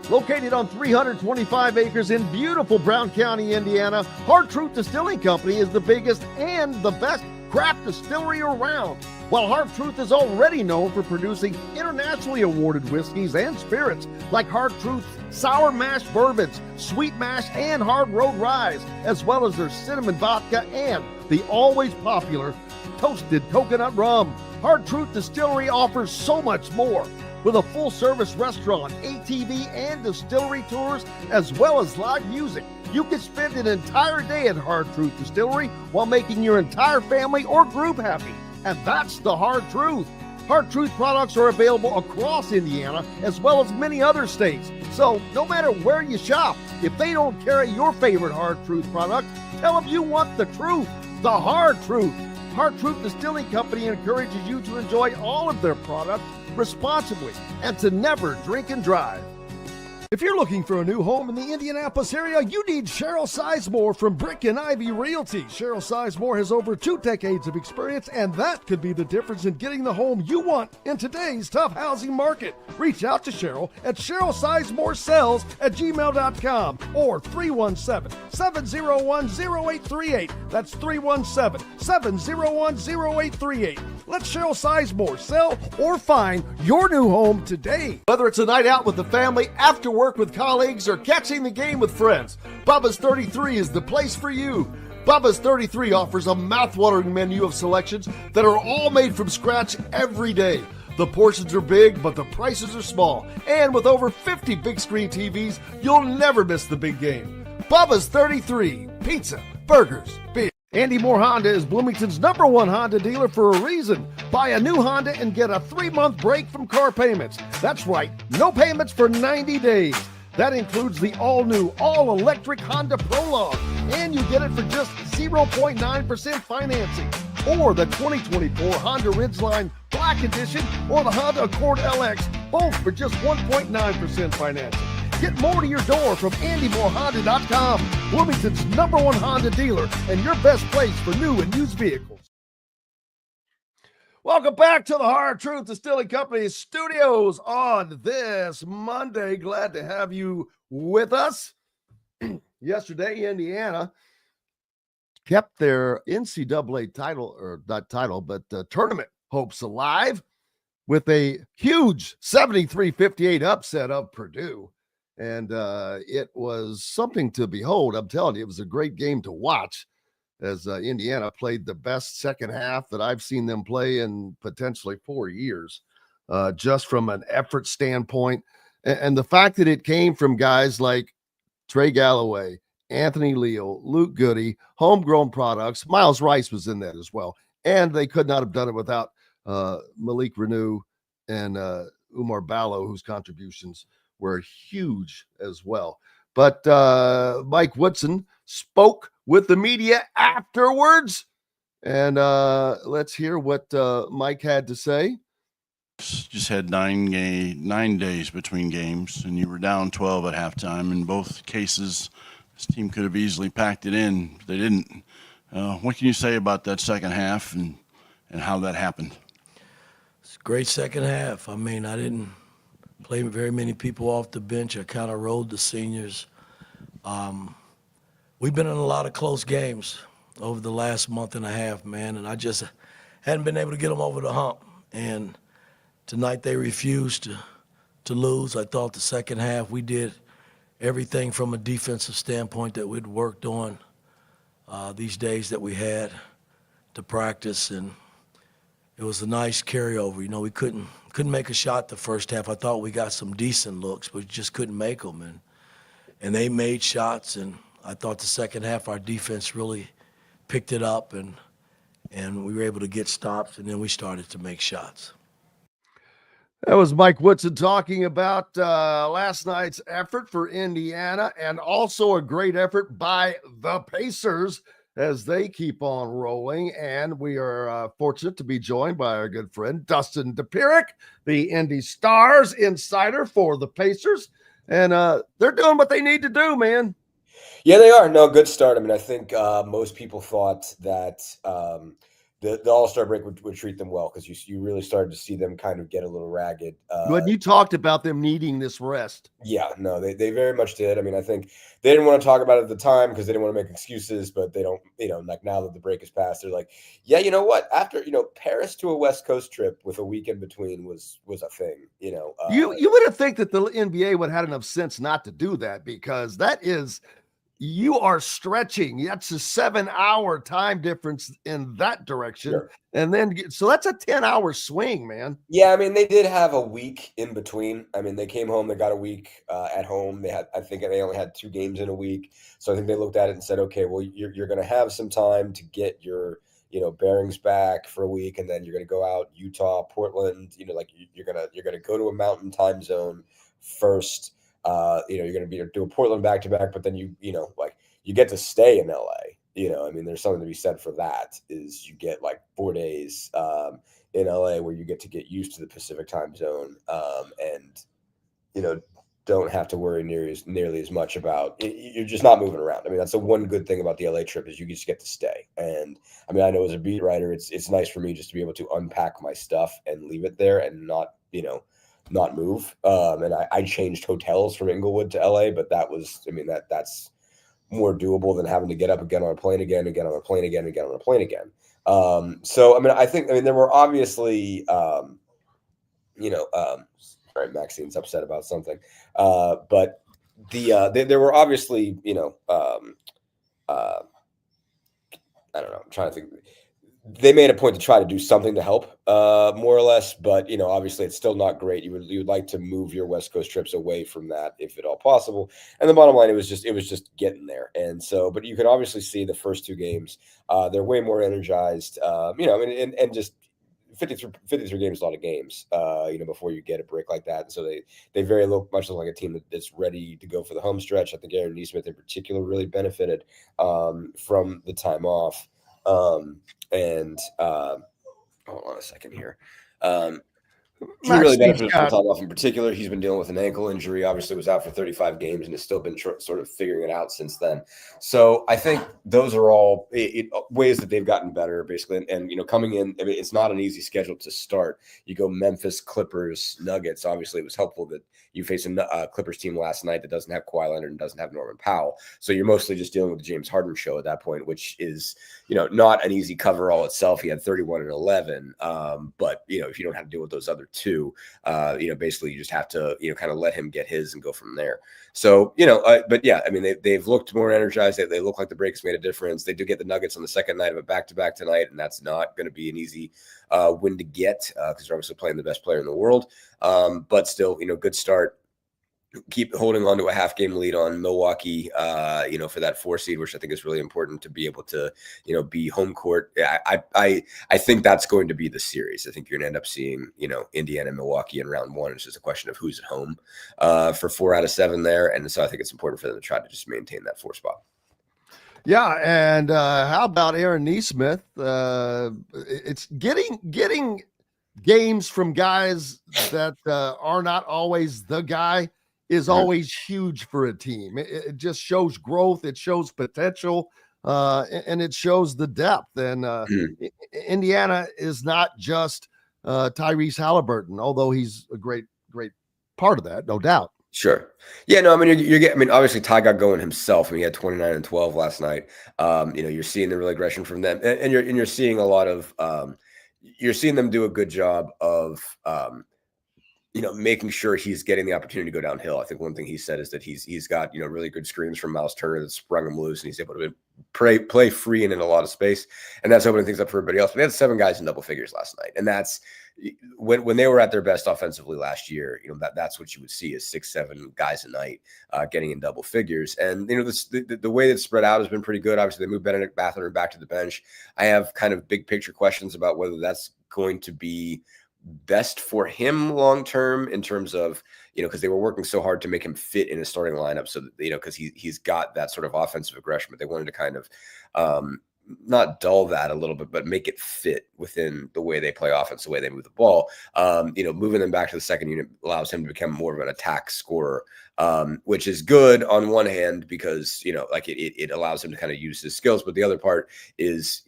Located on 325 acres in beautiful Brown County, Indiana, Hard Truth Distilling Company is the biggest and the best craft distillery around. While Hard Truth is already known for producing internationally awarded whiskeys and spirits like Hard Truth's sour mash bourbons, sweet mash, and hard road ryes, as well as their cinnamon vodka and the always popular toasted coconut rum. Hard Truth Distillery offers so much more. With a full-service restaurant, ATV, and distillery tours, as well as live music, you can spend an entire day at Hard Truth Distillery while making your entire family or group happy. And that's the Hard Truth. Hard Truth products are available across Indiana as well as many other states. So no matter where you shop, if they don't carry your favorite Hard Truth product, tell them you want the truth, the Hard Truth. Hard Truth Distilling Company encourages you to enjoy all of their products responsibly and to never drink and drive. If you're looking for a new home in the Indianapolis area, you need Cheryl Sizemore from Brick and Ivy Realty. Cheryl Sizemore has over 2 decades of experience, and that could be the difference in getting the home you want in today's tough housing market. Reach out to Cheryl at CherylSizemoreSells@gmail.com or 317-701-0838. That's 317-701-0838. Let Cheryl Sizemore sell or find your new home today. Whether it's a night out with the family, after work with colleagues, or catching the game with friends, Bubba's 33 is the place for you. Bubba's 33 offers a mouthwatering menu of selections that are all made from scratch every day. The portions are big, but the prices are small. And with over 50 big screen TVs, you'll never miss the big game. Bubba's 33, pizza, burgers, beer. Andy Moore Honda is Bloomington's #1 Honda dealer for a reason. Buy a new Honda and get a 3-month break from car payments. That's right, no payments for 90 days. That includes the all-new, all-electric Honda Prologue. And you get it for just 0.9% financing. Or the 2024 Honda Ridgeline Black Edition or the Honda Accord LX, both for just 1.9% financing. Get more to your door from AndyMooreHonda.com, Bloomington's #1 Honda dealer and your best place for new and used vehicles. Welcome back to the Hard Truth Distilling Company studios on this Monday. Glad to have you with us. Yesterday, Indiana kept their NCAA title, or not title, but tournament hopes alive with a huge 73-58 upset of Purdue. And it was something to behold. I'm telling you, it was a great game to watch as Indiana played the best second half that I've seen them play in potentially 4 years, just from an effort standpoint. And the fact that it came from guys like Trey Galloway, Anthony Leal, Luke Goody, homegrown products. Miles Rice was in that as well. And they could not have done it without Malik Renew and Umar Ballo, whose contributions were huge as well. But Mike Woodson spoke with the media afterwards, and let's hear what Mike had to say. Just had 9 days between games, and you were down 12 at halftime. In both cases, this team could have easily packed it in. They didn't. What can you say about that second half and how that happened? It's a great second half. I mean, I didn't play very many people off the bench. I kind of rode the seniors. We've been in a lot of close games over the last month and a half, man, and I just hadn't been able to get them over the hump. And tonight they refused to lose. I thought the second half we did everything from a defensive standpoint that we'd worked on these days that we had to practice, and it was a nice carryover. You know, we couldn't make a shot the first half. I thought we got some decent looks, but we just couldn't make them. And they made shots, and I thought the second half our defense really picked it up, and we were able to get stops, and then we started to make shots. That was Mike Woodson talking about last night's effort for Indiana, and also a great effort by the Pacers as they keep on rolling. And we are fortunate to be joined by our good friend Dustin Dopirak, the Indy Stars insider for the Pacers. And they're doing what they need to do, man. Yeah, they are. No, good start. I mean, I think most people thought that the All-Star break would treat them well, because you really started to see them kind of get a little ragged. When you talked about them needing this rest. Yeah, no, they very much did. I mean, I think they didn't want to talk about it at the time because they didn't want to make excuses, but they don't, like now that the break is passed, they're like, yeah, you know what? After, Paris to a West Coast trip with a week in between was a thing, You would have think that the NBA would have had enough sense not to do that, because that is you are stretching. That's a 7-hour time difference in that direction. Sure. And then, so that's a 10-hour swing, man. Yeah, I mean, they did have a week in between. I mean, they came home, they got a week at home. I think they only had 2 games in a week. So I think they looked at it and said, okay, well, you're going to have some time to get your, bearings back for a week. And then you're going to go out, Utah, Portland, like you're going to go to a mountain time zone first. You're going to do a Portland back-to-back, but then you get to stay in LA. I mean, there's something to be said for that, is you get like 4 days in LA where you get to get used to the Pacific time zone and don't have to worry nearly as much about you're just not moving around. I mean, that's the one good thing about the LA trip, is you just get to stay. And I mean, I know as a beat writer, it's nice for me just to be able to unpack my stuff and leave it there and not move. And I changed hotels from Inglewood to LA, but that's more doable than having to get up again on a plane again and get on a plane again and get on a plane again. So, I mean, there were obviously, sorry, Maxine's upset about something. But there were obviously, I don't know, I'm trying to think. They made a point to try to do something to help, more or less, but obviously it's still not great. You would like to move your West Coast trips away from that if at all possible. And the bottom line, it was just getting there. And so, but you can obviously see the first 2 games, they're way more energized. And just 53 games is a lot of games, before you get a break like that. And so they very much look like a team that's ready to go for the home stretch. I think Aaron Nesmith in particular really benefited from the time off. Hold on a second here. He really benefited from time off in particular. He's been dealing with an ankle injury, obviously was out for 35 games and has still been sort of figuring it out since then. So I think those are all ways that they've gotten better, basically. And coming in, I mean, it's not an easy schedule to start. You go Memphis, Clippers, Nuggets. Obviously, it was helpful that you faced a Clippers team last night that doesn't have Kawhi Leonard and doesn't have Norman Powell. So you're mostly just dealing with the James Harden show at that point, which is, not an easy cover all itself. He had 31 and 11. But, if you don't have to deal with those other 2, basically you just have to, kind of let him get his and go from there. So, but yeah, I mean, they've looked more energized. They look like the breaks made a difference. They do get the Nuggets on the second night of a back-to-back tonight, and that's not going to be an easy win to get because they're obviously playing the best player in the world. But still, good start. Keep holding on to a half-game lead on Milwaukee, for that 4 seed, which I think is really important to be able to, be home court. I think that's going to be the series. I think you're going to end up seeing, Indiana and Milwaukee in round 1. It's just a question of who's at home for 4 out of 7 there. And so I think it's important for them to try to just maintain that 4 spot. Yeah, and how about Aaron Nesmith? It's getting games from guys that are not always the guy is always huge for a team. It just shows growth. It shows potential, and it shows the depth. And Indiana is not just Tyrese Halliburton, although he's a great part of that, no doubt. Sure. Yeah, no, I mean, you're getting, I mean, obviously Ty got going himself. I mean, he had 29 and 12 last night. You're seeing the real aggression from them, and you're seeing a lot of, you're seeing them do a good job of, making sure he's getting the opportunity to go downhill. I think one thing he said is that he's got, really good screens from Miles Turner that sprung him loose, and he's able to play free and in a lot of space. And that's opening things up for everybody else. But they had 7 guys in double figures last night. And that's when they were at their best offensively last year, that's what you would see is 6-7 guys a night getting in double figures. And, the way that's spread out has been pretty good. Obviously they moved Benedict Mathurin back to the bench. I have kind of big picture questions about whether that's going to be best for him long term in terms of, because they were working so hard to make him fit in a starting lineup. So that, because he's got that sort of offensive aggression, but they wanted to kind of not dull that a little bit, but make it fit within the way they play offense, the way they move the ball. Moving them back to the second unit allows him to become more of an attack scorer, which is good on one hand because, it allows him to kind of use his skills. But the other part is,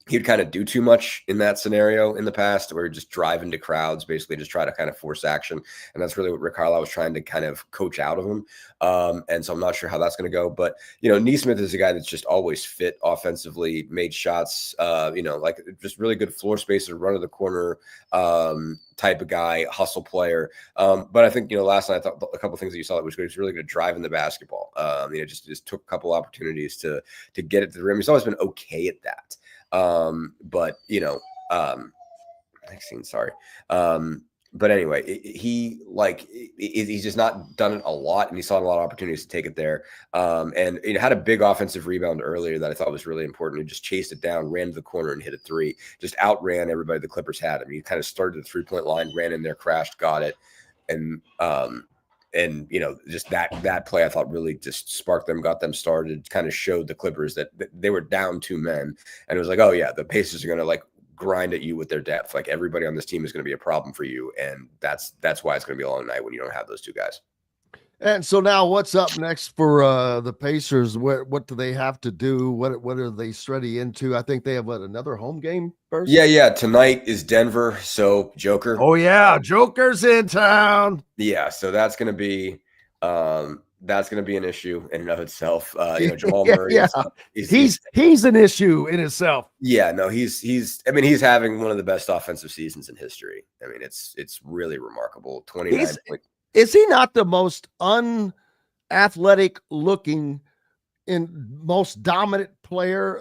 he'd kind of do too much in that scenario in the past, where he'd just drive into crowds, basically just try to kind of force action. And that's really what Rick Carlisle was trying to kind of coach out of him. And so I'm not sure how that's going to go. But, Neesmith is a guy that's just always fit offensively, made shots, like just really good floor spacer, run to the corner type of guy, hustle player. But I think, last night I thought a couple of things that you saw that was good. He was really good at driving the basketball. Just took a couple opportunities to get it to the rim. He's always been okay at that. But anyway, he's just not done it a lot, and he saw a lot of opportunities to take it there. And it had a big offensive rebound earlier that I thought was really important. He just chased it down, ran to the corner, and hit a three. Just outran everybody the Clippers had. I mean, he kind of started the 3-point line, ran in there, crashed, got it, and just that play I thought really just sparked them, got them started, kind of showed the Clippers that they were down 2 men, and it was like, oh yeah, the Pacers are going to grind at you with their depth. Like, everybody on this team is going to be a problem for you, and that's why it's going to be a long night when you don't have those two guys. And so now what's up next for the Pacers? What do they have to do? What are they steady into? I think they have another home game first? Yeah. Tonight is Denver. So Joker. Oh yeah, Joker's in town. Yeah, so that's gonna be an issue in and of itself. Jamal Murray. Yeah. He's an issue in itself. Yeah, no, he's having one of the best offensive seasons in history. I mean, it's really remarkable. 29 points. Is he not the most unathletic looking and most dominant player?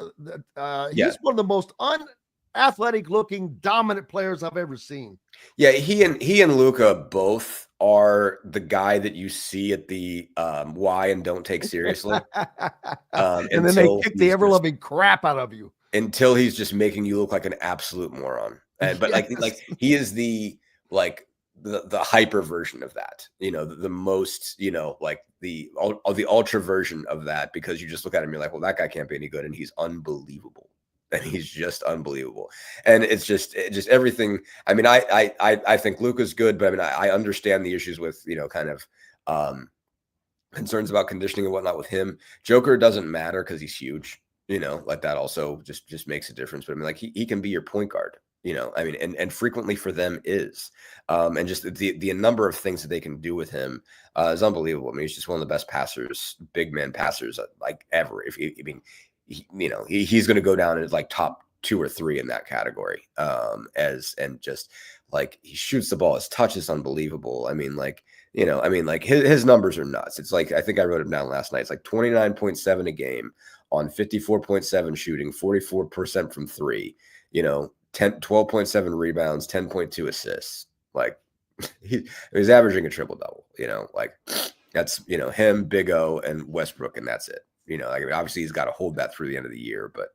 He's one of the most unathletic looking dominant players I've ever seen. Yeah, he and Luka both are the guy that you see at the why and don't take seriously. And then they kick the ever loving crap out of you until he's just making you look like an absolute moron. But yes. He is the hyper version of that, the most, the ultra version of that, because you just look at him, you're like, well, that guy can't be any good. And he's unbelievable. And he's just unbelievable. And it's just everything. I mean, I think Luka's good, but I understand the issues with, concerns about conditioning and whatnot with him. Joker doesn't matter because he's huge, that also just makes a difference. But he can be your point guard. And frequently for them is, and just the number of things that they can do with him is unbelievable. I mean, he's just one of the best passers, big man passers ever. He's going to go down as top 2 or 3 in that category. He shoots the ball. His touch is unbelievable. His numbers are nuts. It's I think I wrote him down last night. It's 29.7 a game on 54.7 shooting, 44% from 3, 12.7 rebounds, 10.2 assists. He's averaging a triple double, that's, him, Big O, and Westbrook, and that's it. Obviously he's got to hold that through the end of the year, but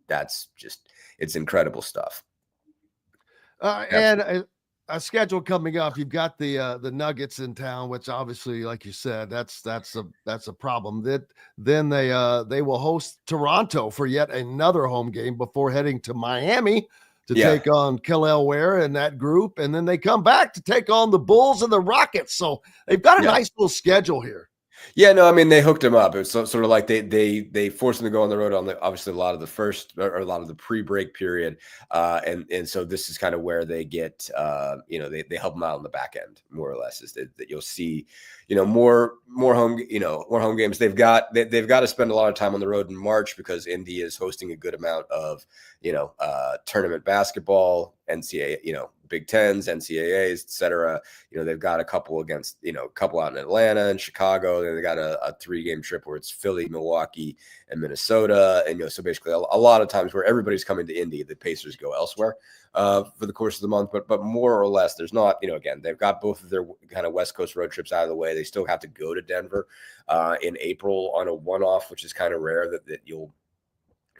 that's just, it's incredible stuff. And a schedule coming up. You've got the Nuggets in town, which obviously, like you said, that's a problem. Then they will host Toronto for yet another home game before heading to Miami to take on Kel'el Ware and that group, and then they come back to take on the Bulls and the Rockets. So they've got a nice little schedule here. Yeah, no, they hooked him up. It's sort of like they forced him to go on the road on obviously a lot of the first or a lot of the pre-break period, and so this is kind of where they get they help them out on the back end, more or less, is that you'll see more home games. They've got to spend a lot of time on the road in March because Indy is hosting a good amount of tournament basketball, NCAA, Big Tens, NCAAs, etc. They've got a couple against, a couple out in Atlanta and Chicago. Then they got a 3-game trip where it's Philly, Milwaukee, and Minnesota. And, so basically a lot of times where everybody's coming to Indy, the Pacers go elsewhere for the course of the month. But more or less, there's not, again, they've got both of their kind of West Coast road trips out of the way. They still have to go to Denver in April on a one-off, which is kind of rare that you'll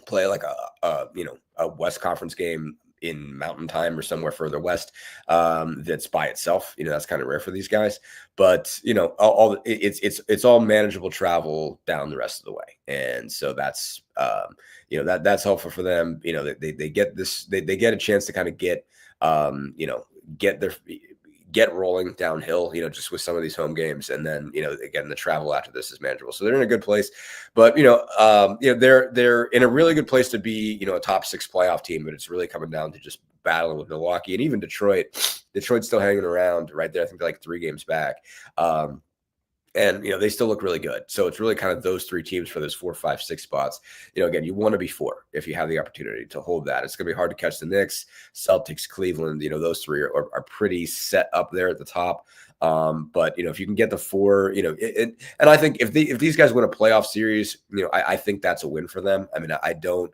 play a West Conference game in Mountain Time or somewhere further west that's by itself. That's kind of rare for these guys, but it's all manageable travel down the rest of the way, and so that's that's helpful for them. They get a chance to kind of get get rolling downhill, just with some of these home games. And then, again, the travel after this is manageable. So they're in a good place, but, they're in a really good place to be, a top 6 playoff team, but it's really coming down to just battling with Milwaukee and even Detroit. Detroit's still hanging around right there. I think they're like 3 games back. And, they still look really good. So it's really kind of those 3 teams for those 4, 5, 6 spots. Again, you want to be 4 if you have the opportunity to hold that. It's going to be hard to catch the Knicks, Celtics, Cleveland. Those 3 are pretty set up there at the top. But, if you can get the 4, and I think if these guys win a playoff series, I think that's a win for them. I mean, I don't.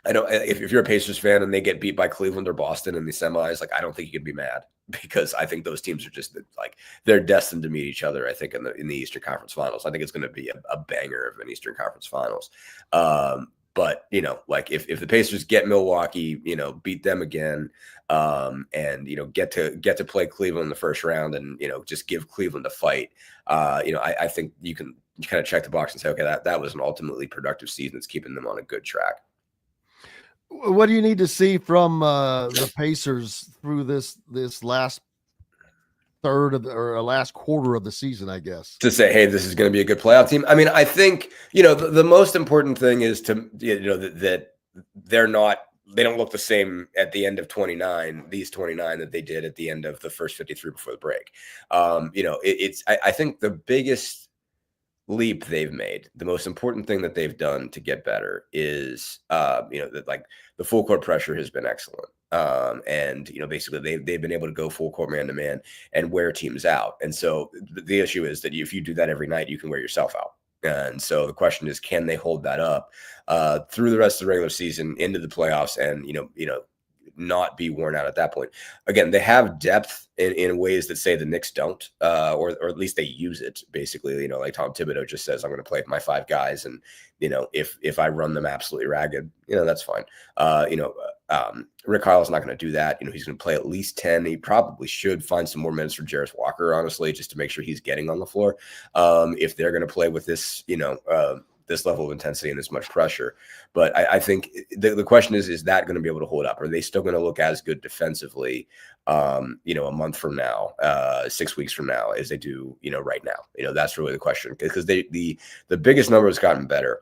If you're a Pacers fan and they get beat by Cleveland or Boston in the semis, I don't think you can be mad, because I think those teams are just they're destined to meet each other. I think in the Eastern Conference Finals, I think it's going to be a banger of an Eastern Conference Finals. But if the Pacers get Milwaukee, beat them again, and get to play Cleveland in the first round, and just give Cleveland a fight, I think you can kind of check the box and say, okay, that was an ultimately productive season that's keeping them on a good track. What do you need to see from the Pacers through this last third of or last quarter of the season, I guess, to say, hey, this is going to be a good playoff team? I mean, I think, the most important thing is to, that they don't look the same at the end of 29 that they did at the end of the first 53 before the break. I think the biggest leap they've made, the most important thing that they've done to get better is, that the full court pressure has been excellent. And basically they've been able to go full court man to man and wear teams out. And so the issue is that if you do that every night, you can wear yourself out. And so the question is, can they hold that up through the rest of the regular season into the playoffs and, not be worn out at that point? Again, they have depth in ways that say the Knicks don't, or at least they use it basically, like Tom Thibodeau just says, I'm going to play with my 5 guys. And, if I run them absolutely ragged, that's fine. Rick Carlisle's not going to do that. He's going to play at least 10. He probably should find some more minutes for Jarris Walker, honestly, just to make sure he's getting on the floor. If they're going to play with this, this level of intensity and this much pressure. But I think the question is that going to be able to hold up? Are they still going to look as good defensively, a month from now, 6 weeks from now, as they do, right now? That's really the question, because the biggest number has gotten better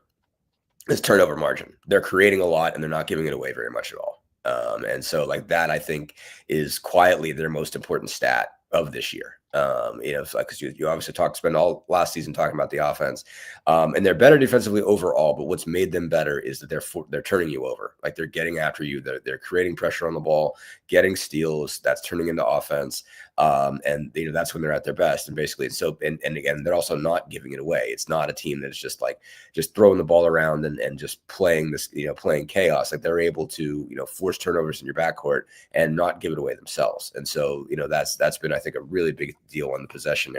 is turnover margin. They're creating a lot and they're not giving it away very much at all. And so that, I think, is quietly their most important stat of this year. Because you obviously spend all last season talking about the offense, and they're better defensively overall. But what's made them better is that they're turning you over. They're getting after you. They're creating pressure on the ball, getting steals. That's turning into offense. And that's when they're at their best. And basically, and again, they're also not giving it away. It's not a team that's just throwing the ball around and just playing this, playing chaos. They're able to, force turnovers in your backcourt and not give it away themselves. And so, that's been, I think, a really big deal on the possession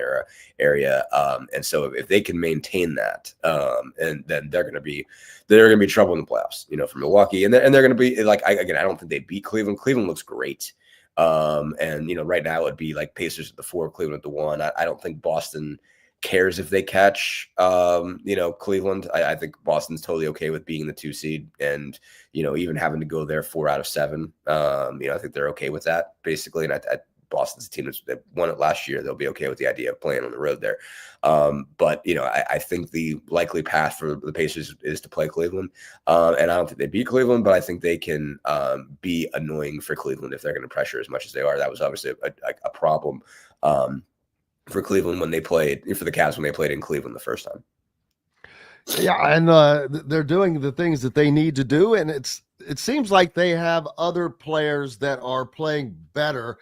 area. And so if they can maintain that, and then they're going to be trouble in the playoffs, for Milwaukee. And they're going to be I don't think they beat Cleveland. Cleveland looks great. And right now it'd be Pacers at the 4, Cleveland at the 1. I don't think Boston cares if they catch Cleveland. I think Boston's totally okay with being the 2 seed and even having to go there 4 out of 7. I think they're okay with that basically. And Boston's a team that won it last year. They'll be okay with the idea of playing on the road there. But I think the likely path for the Pacers is to play Cleveland. And I don't think they beat Cleveland, but I think they can be annoying for Cleveland if they're going to pressure as much as they are. That was obviously a problem for Cleveland when they played, for the Cavs when they played in Cleveland the first time. Yeah, and they're doing the things that they need to do, and it seems like they have other players that are playing better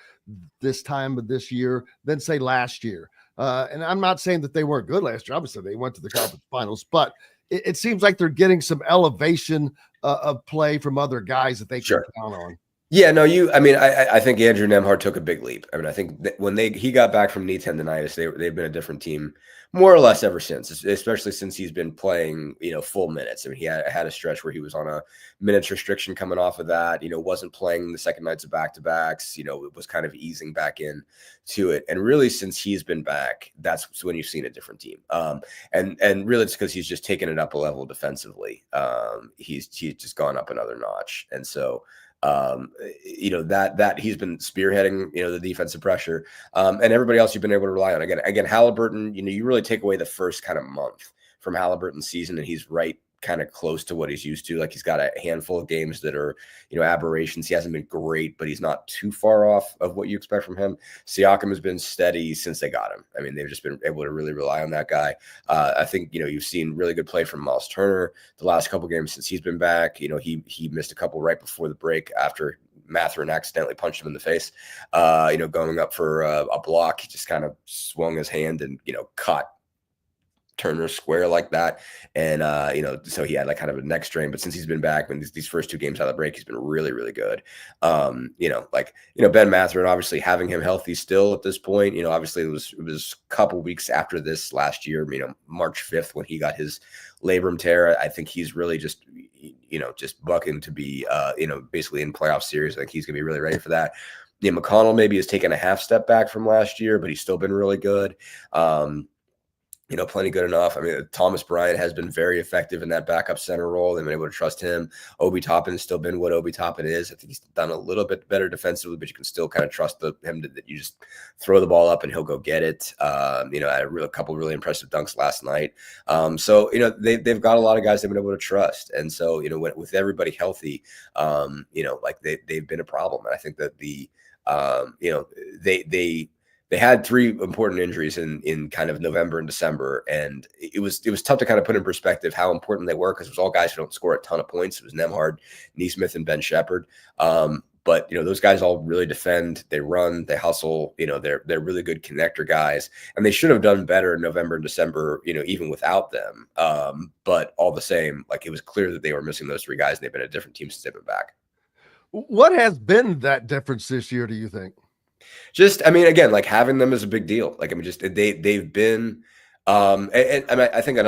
this time of this year than say last year. And I'm not saying that they weren't good last year. Obviously, they went to the conference finals, but it seems like they're getting some elevation of play from other guys that they can count on. Yeah, no, I think Andrew Nembhard took a big leap. I think that when he got back from knee tendonitis, they've been a different team more or less ever since, especially since he's been playing, full minutes. He had a stretch where he was on a minutes restriction coming off of that, wasn't playing the second nights of back-to-backs, it was kind of easing back in to it. And really, since he's been back, that's when you've seen a different team. And really it's because he's just taken it up a level defensively. He's just gone up another notch. And so, that he's been spearheading, the defensive pressure, and everybody else you've been able to rely on. Again, Halliburton, you really take away the first kind of month from Halliburton's season, and he's right kind of close to what he's used to. Like, he's got a handful of games that are, aberrations. He hasn't been great, but he's not too far off of what you expect from him. Siakam has been steady since they got him. I mean, they've just been able to really rely on that guy. I think, you've seen really good play from Miles Turner the last couple games since he's been back. He missed a couple right before the break after Mathurin accidentally punched him in the face, going up for a block. He just kind of swung his hand and, caught Turner square like that. And, so he had like kind of a neck strain, but since he's been back, when these first two games out of the break, he's been really, really good. Ben Mathurin, obviously having him healthy still at this point, obviously it was a couple weeks after this last year, March 5th, when he got his labrum tear. I think he's really just bucking to be, basically in playoff series. I think he's gonna be really ready for that. McConnell maybe has taken a half step back from last year, but he's still been really good. Plenty good enough. I mean, Thomas Bryant has been very effective in that backup center role. They've been able to trust him. Obi Toppin's still been what Obi Toppin is. I think he's done a little bit better defensively, but you can still kind of trust him that you just throw the ball up and he'll go get it. Had a couple really impressive dunks last night. They've got a lot of guys they've been able to trust. And so, with everybody healthy, they've been a problem. And I think that they had three important injuries in kind of November and December, and it was tough to kind of put in perspective how important they were, because it was all guys who don't score a ton of points. It was Nembhard, Neesmith, and Ben Shepherd. But those guys all really defend, they run, they hustle. They're really good connector guys, and they should have done better in November and December, even without them. But all the same, like, it was clear that they were missing those three guys, and they've been a different team since they've been back. What has been that difference this year, do you think? Again, like, having them is a big deal. They've been, I think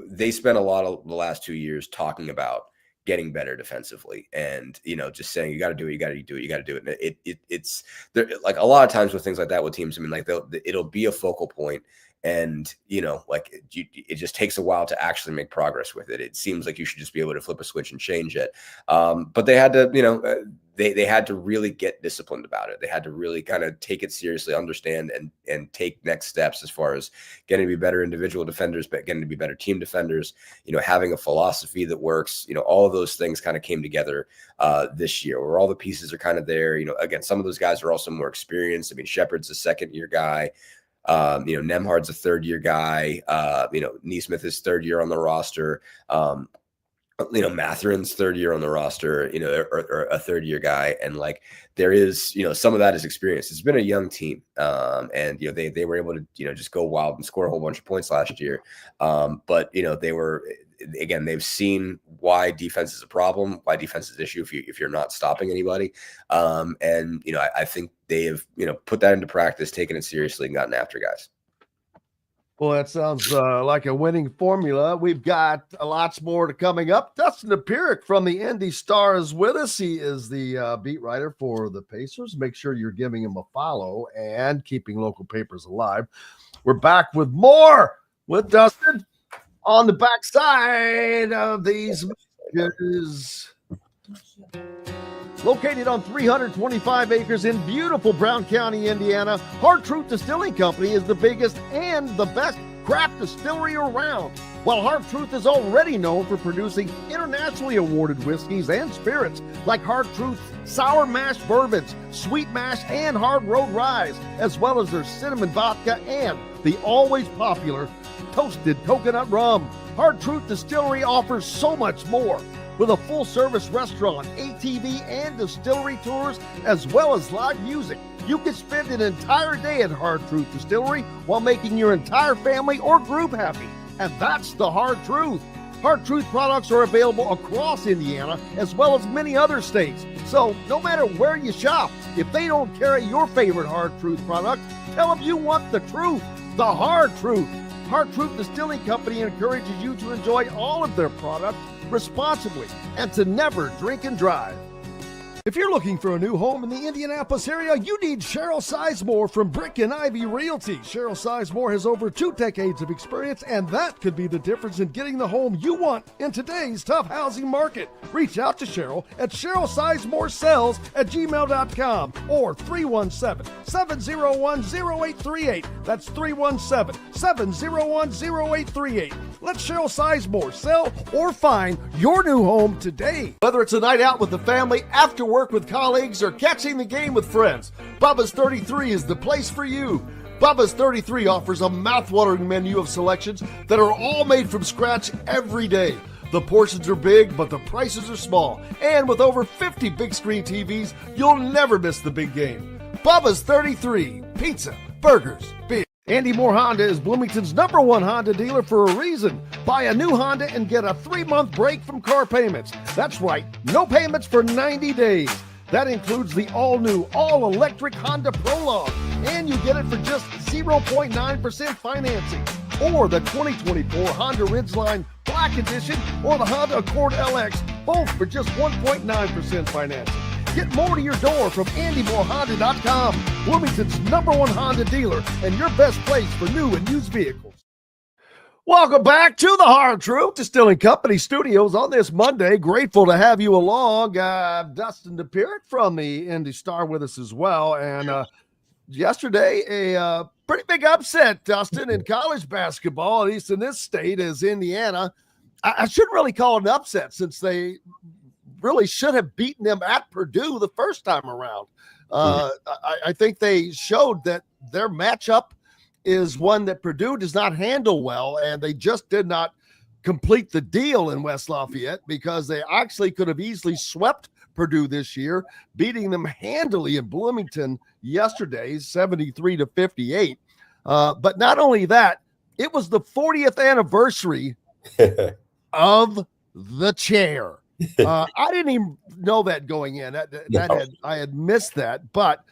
they spent a lot of the last 2 years talking about getting better defensively, and just saying you got to do it, you got to do it, you got to do it. And it's there, like, a lot of times with things like that with teams. It'll be a focal point, and it just takes a while to actually make progress with it. It seems like you should just be able to flip a switch and change it, but they had to, they had to really get disciplined about it. They had to really kind of take it seriously, understand and take next steps as far as getting to be better individual defenders, but getting to be better team defenders, having a philosophy that works. All of those things kind of came together this year, where all the pieces are kind of there. Again, some of those guys are also more experienced. I mean, Shepard's a second-year guy. Nembhard's a third-year guy. Neesmith is third year on the roster. Mathurin's third year on the roster, or a third year guy. And there is, some of that is experience. It's been a young team. And they were able to, just go wild and score a whole bunch of points last year. But they were, again, they've seen why defense is a problem, why defense is an issue if you're not stopping anybody. I think they have, put that into practice, taken it seriously, and gotten after guys. Well, that sounds like a winning formula. We've got lots more to coming up. Dustin Dopirak from the Indy Star is with us. He is the beat writer for the Pacers. Make sure you're giving him a follow and keeping local papers alive. We're back with more with Dustin on the backside of these messages. Located on 325 acres in beautiful Brown County, Indiana, Hard Truth Distilling Company is the biggest and the best craft distillery around. While Hard Truth is already known for producing internationally awarded whiskeys and spirits like Hard Truth's sour mash bourbons, sweet mash, and hard road ryes, as well as their cinnamon vodka and the always popular toasted coconut rum. Hard Truth Distillery offers so much more. With a full-service restaurant, ATV, and distillery tours, as well as live music, you can spend an entire day at Hard Truth Distillery while making your entire family or group happy. And that's the Hard Truth. Hard Truth products are available across Indiana, as well as many other states. So no matter where you shop, if they don't carry your favorite Hard Truth product, tell them you want the truth, the Hard Truth. Hard Truth Distilling Company encourages you to enjoy all of their products responsibly and to never drink and drive. If you're looking for a new home in the Indianapolis area, you need Cheryl Sizemore from Brick and Ivy Realty. Cheryl Sizemore has over 2 decades of experience, and that could be the difference in getting the home you want in today's tough housing market. Reach out to Cheryl at CherylSizemoreSells@gmail.com or 317-701-0838. That's 317-701-0838. Let Cheryl Sizemore sell or find your new home today. Whether it's a night out with the family, after work with colleagues, or catching the game with friends, Bubba's 33 is the place for you. Bubba's 33 offers a mouthwatering menu of selections that are all made from scratch every day. The portions are big, but the prices are small. And with over 50 big screen TVs, you'll never miss the big game. Bubba's 33, pizza, burgers, beer. Andy Moore Honda is Bloomington's #1 Honda dealer for a reason. Buy a new Honda and get a 3-month break from car payments. That's right, no payments for 90 days. That includes the all-new, all-electric Honda Prologue. And you get it for just 0.9% financing. Or the 2024 Honda Ridgeline Black Edition or the Honda Accord LX, both for just 1.9% financing. Get more to your door from AndyMooreHonda.com, Bloomington's #1 Honda dealer and your best place for new and used vehicles. Welcome back to the Hard Truth Distilling Company Studios on this Monday. Grateful to have you along. Dustin Dopirak from the Indy Star with us as well. And yesterday, a pretty big upset, Dustin, in college basketball, at least in this state, is Indiana. I shouldn't really call it an upset since they really should have beaten them at Purdue the first time around. I think they showed that their matchup is one that Purdue does not handle well, and they just did not complete the deal in West Lafayette because they actually could have easily swept Purdue this year, beating them handily in Bloomington yesterday, 73-58. But not only that, it was the 40th anniversary of the chair. I didn't even know that going in. I had missed that. But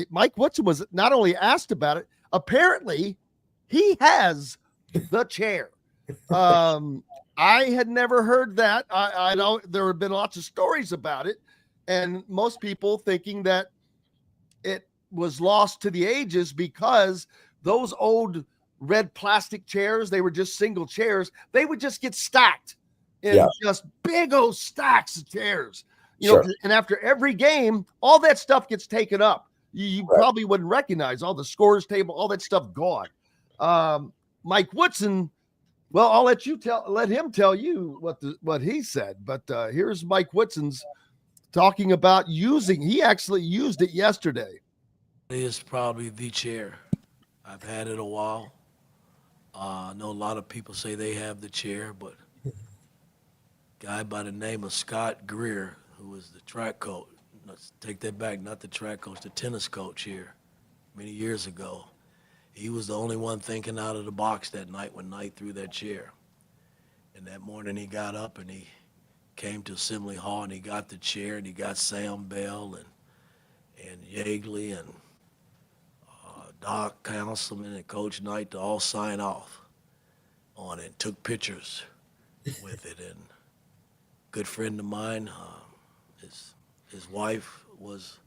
Mike Woodson was not only asked about it, apparently he has the chair. I had never heard that. I know there have been lots of stories about it, and most people thinking that it was lost to the ages because those old red plastic chairs, they were just single chairs. They would just get stacked in just big old stacks of chairs. You know, and after every game, all that stuff gets taken up. You probably wouldn't recognize all the scores table, all that stuff gone. Mike Woodson, well, I'll let him tell you what he said. But here's Mike Woodson's talking about he actually used it yesterday. It is probably the chair. I've had it a while. I know a lot of people say they have the chair, but a guy by the name of Scott Greer, who was the track coach, let's take that back, not the track coach, the tennis coach here many years ago. He was the only one thinking out of the box that night when Knight threw that chair. And that morning he got up and he came to Assembly Hall and he got the chair and he got Sam Bell and Yeagley and Doc Councilman and Coach Knight to all sign off on it, took pictures with it. And a good friend of mine, his wife was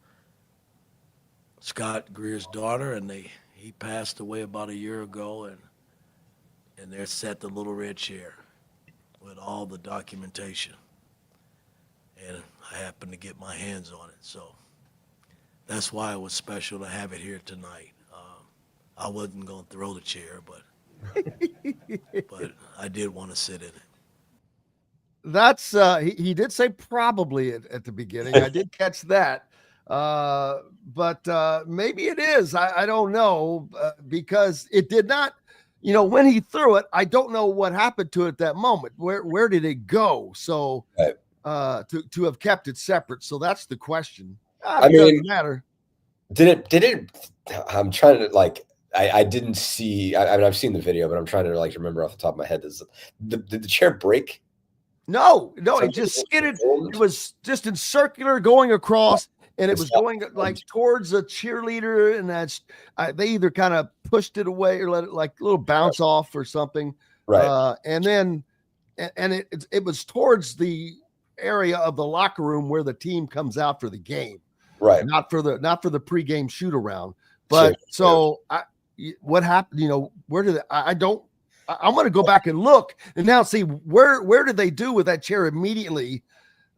Scott Greer's daughter, and he passed away about a year ago, and there sat the little red chair with all the documentation. And I happened to get my hands on it, so that's why it was special to have it here tonight. I wasn't going to throw the chair, but I did want to sit in it. That's he did say probably at the beginning. I did catch that. But maybe it is. I don't know because it did not, when he threw it, I don't know what happened to it at that moment. Where did it go? So to have kept it separate. So that's the question. It doesn't matter. Did it, I'm trying to I didn't see, I've seen the video, but I'm trying to remember off the top of my head. Did the chair break? No, it just skidded. It was just in circular going across, and it was going towards a cheerleader, and that's they either kind of pushed it away or let it a little bounce off or something. Right. And then it was towards the area of the locker room where the team comes out for the game, right? Not for the pregame shoot around. But what happened? Where did I'm going to go back and look and now see where did they do with that chair immediately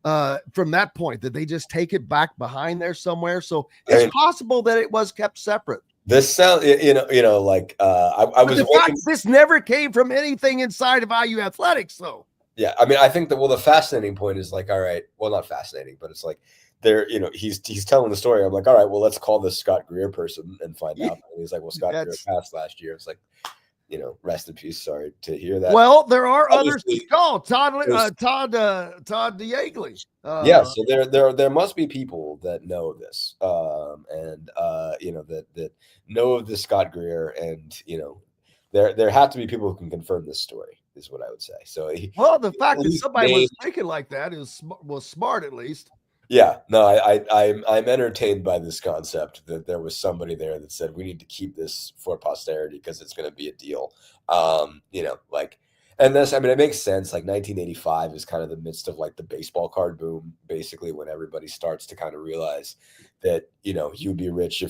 from that point? Did they just take it back behind there somewhere? So it's possible that it was kept separate. This sounds, like I was. This never came from anything inside of IU athletics, though. Yeah, I mean, I think that the fascinating point is like, all right, well, not fascinating, but it's like there, he's telling the story. I'm like, all right, well, let's call this Scott Greer person and find out. And he's like, well, Scott Greer passed last year. It's like, rest in peace. Sorry to hear that. Well, there are others to call. Todd Diegley. So there must be people that know this, that know of this Scott Greer, and there have to be people who can confirm this story. Is what I would say. So the fact that somebody was thinking like that was smart, at least. Yeah, no, I'm entertained by this concept that there was somebody there that said we need to keep this for posterity because it's going to be a deal. And this, I mean, it makes sense. Like 1985 is kind of the midst of like the baseball card boom, basically, when everybody starts to kind of realize that you'd be rich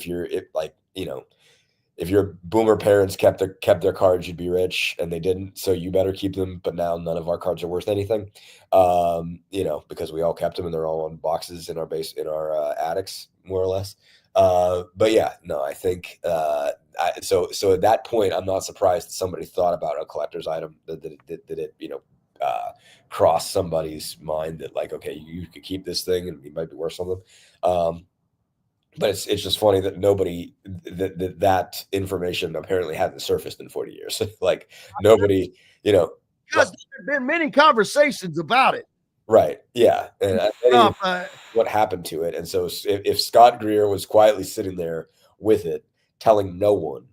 if your boomer parents kept their cards, you'd be rich, and they didn't. So you better keep them. But now none of our cards are worth anything, because we all kept them and they're all in boxes in our attics, more or less. But yeah, no, I think so at that point, I'm not surprised that somebody thought about a collector's item that it crossed somebody's mind that like, okay, you could keep this thing and it might be worth something. But it's just funny that nobody that information apparently hadn't surfaced in 40 years. Like nobody, because there have been many conversations about it. Right. Yeah. And what happened to it. And so if Scott Greer was quietly sitting there with it, telling no one,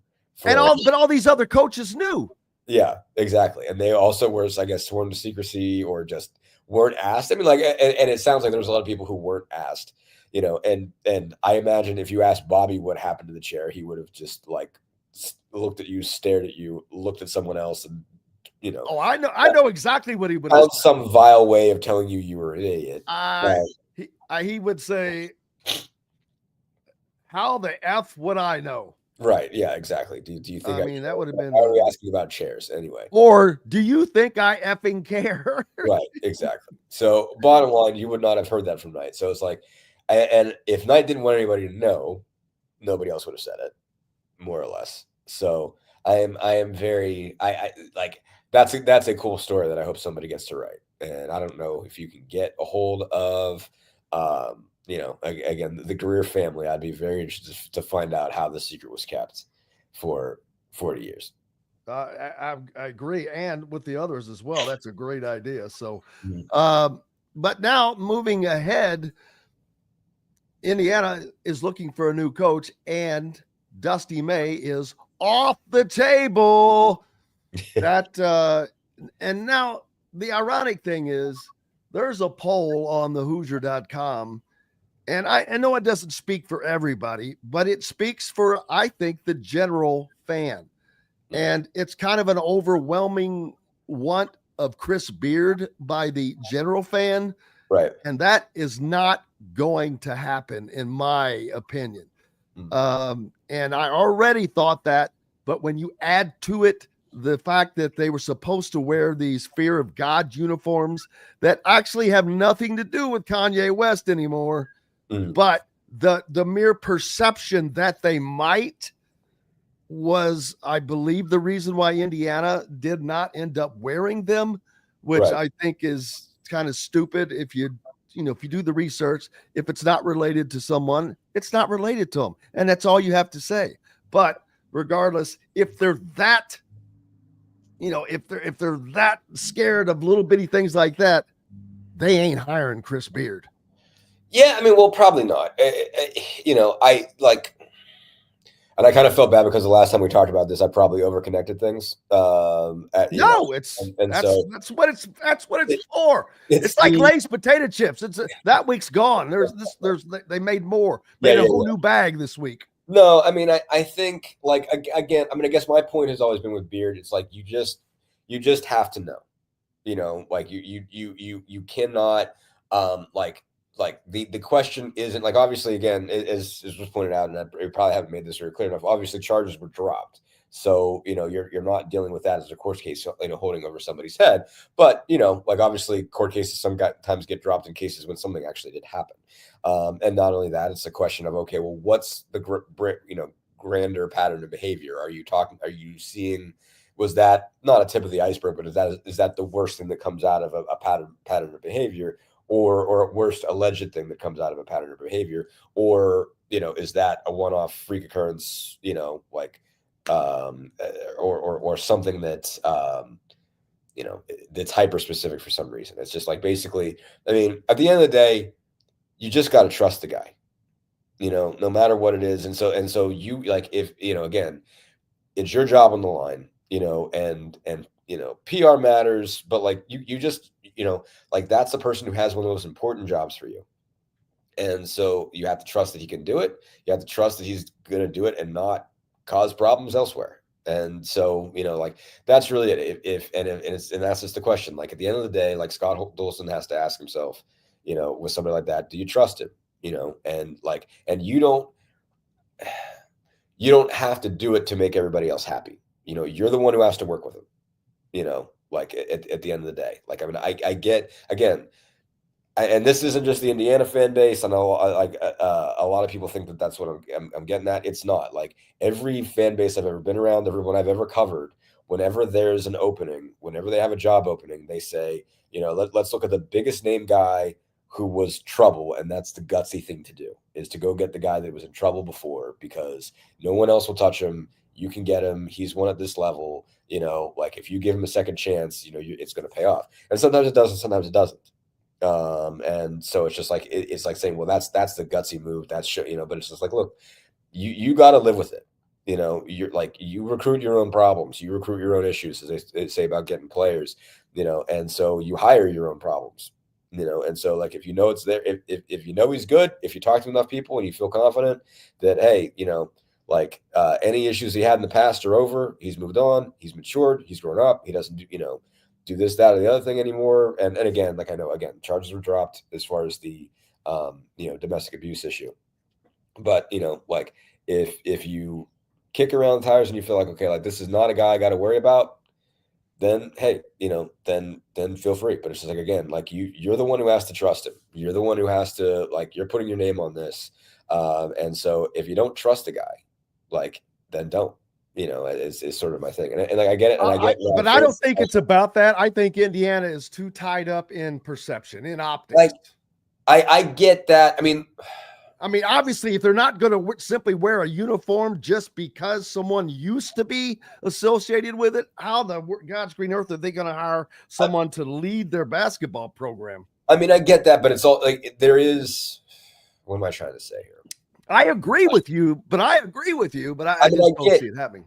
but all these other coaches knew. Yeah, exactly. And they also were, I guess, sworn to secrecy or just weren't asked. I mean, like, and it sounds like there was a lot of people who weren't asked. And I imagine if you asked Bobby what happened to the chair, he would have just like looked at you, stared at you, looked at someone else, and Oh, I know exactly what he would have found some vile way of telling you were an idiot. He would say, "How the F would I know?" Right? Yeah, exactly. Do you think? I mean, that would have been. Why are we asking about chairs anyway? Or do you think I effing care? Right. Exactly. So, bottom line, you would not have heard that from Knight. So it's like. And if Knight didn't want anybody to know, nobody else would have said it, more or less. So I am very like that's a cool story that I hope somebody gets to write. And I don't know if you can get a hold of again the Greer family. I'd be very interested to find out how the secret was kept for 40 years. I agree, and with the others as well. That's a great idea. So, but now moving ahead. Indiana is looking for a new coach, and Dusty May is off the table. And now the ironic thing is there's a poll on the Hoosier.com, and I know it doesn't speak for everybody, but it speaks for, I think, the general fan. And it's kind of an overwhelming want of Chris Beard by the general fan. Right. And that is not going to happen, in my opinion. And I already thought that, but when you add to it the fact that they were supposed to wear these Fear of God uniforms that actually have nothing to do with Kanye West anymore, but the mere perception that they might was, I believe, the reason why Indiana did not end up wearing them, which I think is kind of stupid. If you do the research, if it's not related to someone, it's not related to them, and that's all you have to say. But regardless, if they're that, if they're that scared of little bitty things like that, they ain't hiring Chris Beard. Yeah, I mean, well, probably not. And I kind of felt bad because the last time we talked about this, I probably overconnected things. That's what it's for. It's like Lay's potato chips. That week's gone. They made more. Made a whole new bag this week. No, I mean, I think like again, I mean, I guess my point has always been with Beard. It's like you just have to know, like you cannot like the question isn't like, obviously, again, as was pointed out, and I probably haven't made this very clear enough. Obviously, charges were dropped. So, you're not dealing with that as a court case, holding over somebody's head. But, like obviously court cases sometimes get dropped in cases when something actually did happen. And not only that, it's a question of, okay, well, what's the, grander pattern of behavior? Are you seeing, was that not a tip of the iceberg, but is that the worst thing that comes out of a pattern of behavior, or at worst alleged thing that comes out of a pattern of behavior? Or, is that a one-off freak occurrence, or something that's that's hyper specific for some reason? It's just like, basically, I mean, at the end of the day, you just got to trust the guy, no matter what it is. And so you, like, if, again, it's your job on the line, and PR matters, but like you just, like, that's the person who has one of those important jobs for you. And so you have to trust that he can do it. You have to trust that he's going to do it and not cause problems elsewhere. And so, like, that's really it. And that's just the question. Like, at the end of the day, like, Scott Dolson has to ask himself, with somebody like that, do you trust him? And like, and you don't have to do it to make everybody else happy. You're the one who has to work with him, like at the end of the day. Like, I mean, I get, again, and this isn't just the Indiana fan base. I know, a lot of people think that that's what I'm getting at. It's not. Like, every fan base I've ever been around, everyone I've ever covered, whenever there's an opening, whenever they have a job opening, they say, let's look at the biggest name guy who was trouble. And that's the gutsy thing to do, is to go get the guy that was in trouble before, because no one else will touch him. You can get him. He's one at this level, like, if you give him a second chance, it's going to pay off. And sometimes it does, and sometimes it doesn't. And so it's just like, it's like saying, well, that's the gutsy move. That's, but it's just like, look, you got to live with it. You're like, you recruit your own problems, you recruit your own issues, as they say about getting players, and so you hire your own problems, and so, like, if it's there, if he's good, if you talk to enough people and you feel confident that, hey, like, any issues he had in the past are over, he's moved on, he's matured, he's grown up, he doesn't do this, that, or the other thing anymore. And again, like, I know, again, charges were dropped as far as the, domestic abuse issue. But, like, if you kick around the tires and you feel like, okay, like, this is not a guy I got to worry about, then, hey, then feel free. But it's just like, again, like, you're the one who has to trust him. You're the one who has to, like, you're putting your name on this. And so if you don't trust the guy, like, then don't. Is sort of my thing. And like, I get it. And but I don't think it's about that. I think Indiana is too tied up in perception, in optics. Like, I get that. I mean, obviously, if they're not going to simply wear a uniform just because someone used to be associated with it, how the God's green earth are they going to hire someone to lead their basketball program? I mean, I get that, but it's all like, what am I trying to say here? I agree with you, but I just don't see it happening.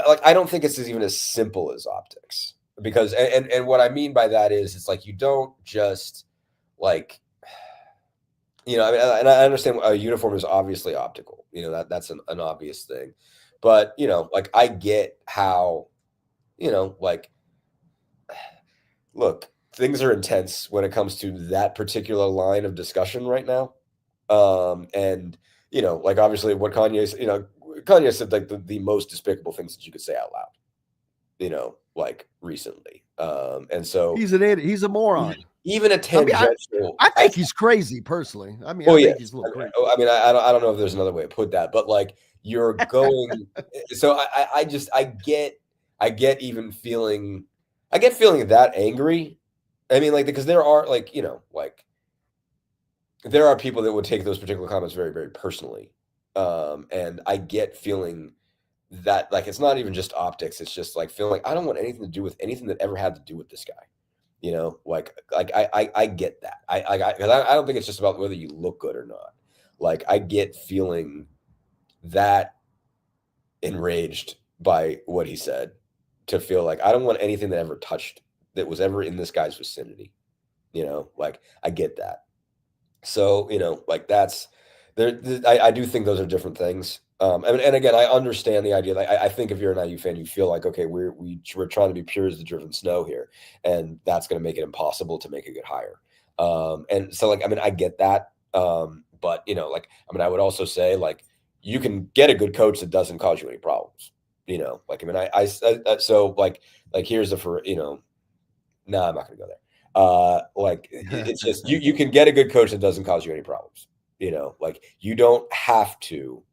Like, I don't think it's even as simple as optics, because, and what I mean by that is, it's like, you don't just, like, and I understand a uniform is obviously optical, that's an obvious thing, but, like, I get how, like, look, things are intense when it comes to that particular line of discussion right now. And, like, obviously what Kanye said, like, the most despicable things that you could say out loud, like, recently. And so he's an idiot. He's a moron. Even a tangential. I think he's crazy personally. I think he's a little crazy. I mean, I don't know if there's another way to put that, but, like, you're going, so I get feeling that angry. I mean, like, because there are, like, like, there are people that would take those particular comments very, very personally. And I get feeling that, like, it's not even just optics. It's just like feeling like I don't want anything to do with anything that ever had to do with this guy. Like I get that. I don't think it's just about whether you look good or not. Like, I get feeling that enraged by what he said, to feel like I don't want anything that was ever in this guy's vicinity. Like, I get that. So, like, that's there. I do think those are different things. And again, I understand the idea. Like, I think if you're an IU fan, you feel like, okay, we're trying to be pure as the driven snow here, and that's going to make it impossible to make a good hire. And so, like, I mean, I get that. But like, I mean, I would also say, like, you can get a good coach that doesn't cause you any problems. Like, I mean, so like here's the no, I'm not going to go there. Like, it's just you can get a good coach that doesn't cause you any problems. Like, you don't have to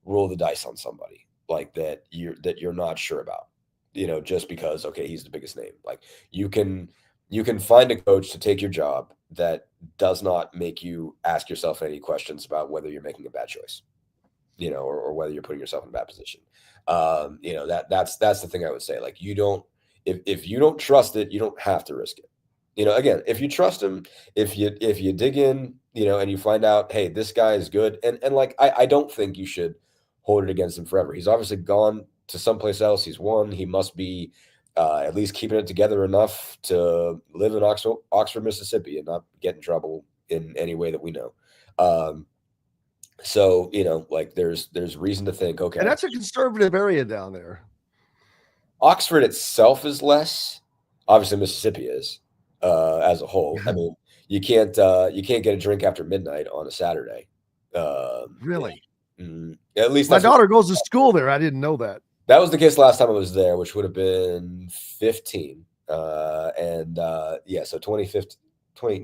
roll the dice on somebody like that you're not sure about, just because, okay, he's the biggest name. Like, you can find a coach to take your job that does not make you ask yourself any questions about whether you're making a bad choice, or whether you're putting yourself in a bad position. That's the thing I would say. Like, you don't, if you don't trust it, you don't have to risk it. Again, if you trust him, if you dig in, and you find out, hey, this guy is good. And like, I don't think you should hold it against him forever. He's obviously gone to someplace else. He's won. He must be at least keeping it together enough to live in Oxford, Mississippi, and not get in trouble in any way that we know. So, like, there's reason to think, okay. And that's a conservative area down there. Oxford itself is less. Obviously, Mississippi is as a whole. I mean, you can't get a drink after midnight on a Saturday. Really? At least my daughter goes to school there. I didn't know that. That was the case last time I was there, which would have been 15. So 2015, 20,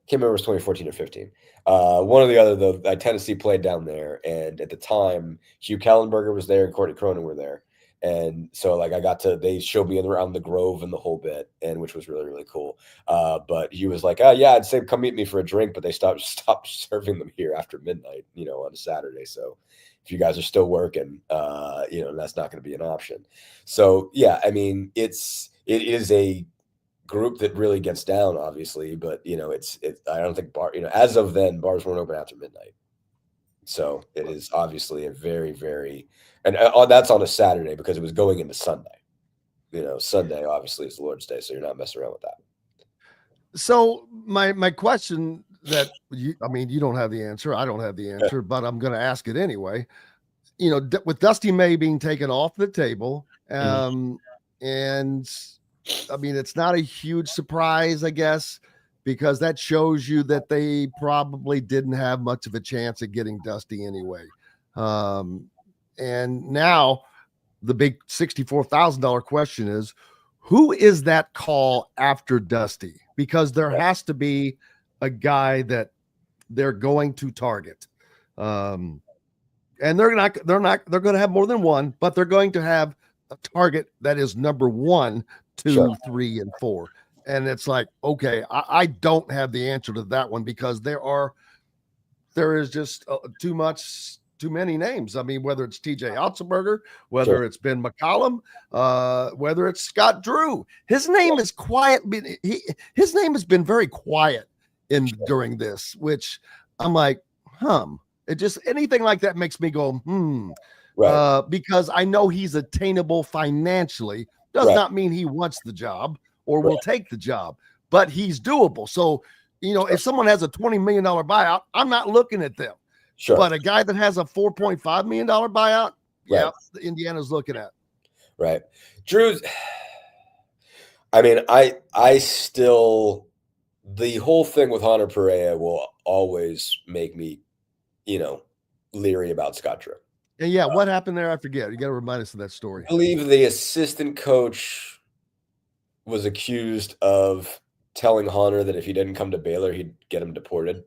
can't remember if it was 2014 or 15. One or the other, though. Tennessee played down there, and at the time, Hugh Kallenberger was there and Courtney Cronin were there. And so, like, they showed me around the Grove and the whole bit, and which was really, really cool. But he was like, yeah, I'd say come meet me for a drink, but they stopped serving them here after midnight, on a Saturday. So if you guys are still working, that's not going to be an option. So, yeah, I mean, it is a group that really gets down, obviously, but I don't think as of then, bars weren't open after midnight. So it is obviously a very, very, and that's on a Saturday because it was going into Sunday. Sunday obviously is the Lord's Day, so you're not messing around with that. So my question that you don't have the answer, I don't have the answer, but I'm going to ask it anyway. With Dusty May being taken off the table, and I mean, it's not a huge surprise, I guess, because that shows you that they probably didn't have much of a chance at getting Dusty anyway. And now the big $64,000 question is, who is that call after Dusty? Because there has to be a guy that they're going to target. And they're going to have more than one, but they're going to have a target that is number 1, 2, 3, and 4. And it's like, okay, I don't have the answer to that one because there is just too many names. I mean, whether it's TJ Otzelberger, whether it's Ben McCollum, whether it's Scott Drew, his name is quiet. His name has been very quiet during this, which I'm like, it just, anything like that makes me go, Right. Because I know he's attainable financially. Does not mean he wants the job or will take the job, but he's doable. So, if someone has a $20 million buyout, I'm not looking at them. Sure. But a guy that has a $4.5 million buyout, Indiana's looking at. Right. Drew's, I mean, I still, the whole thing with Hunter Perea will always make me, leery about Scott Drew. And what happened there? I forget. You got to remind us of that story. I believe the assistant coach was accused of telling Hunter that if he didn't come to Baylor, he'd get him deported.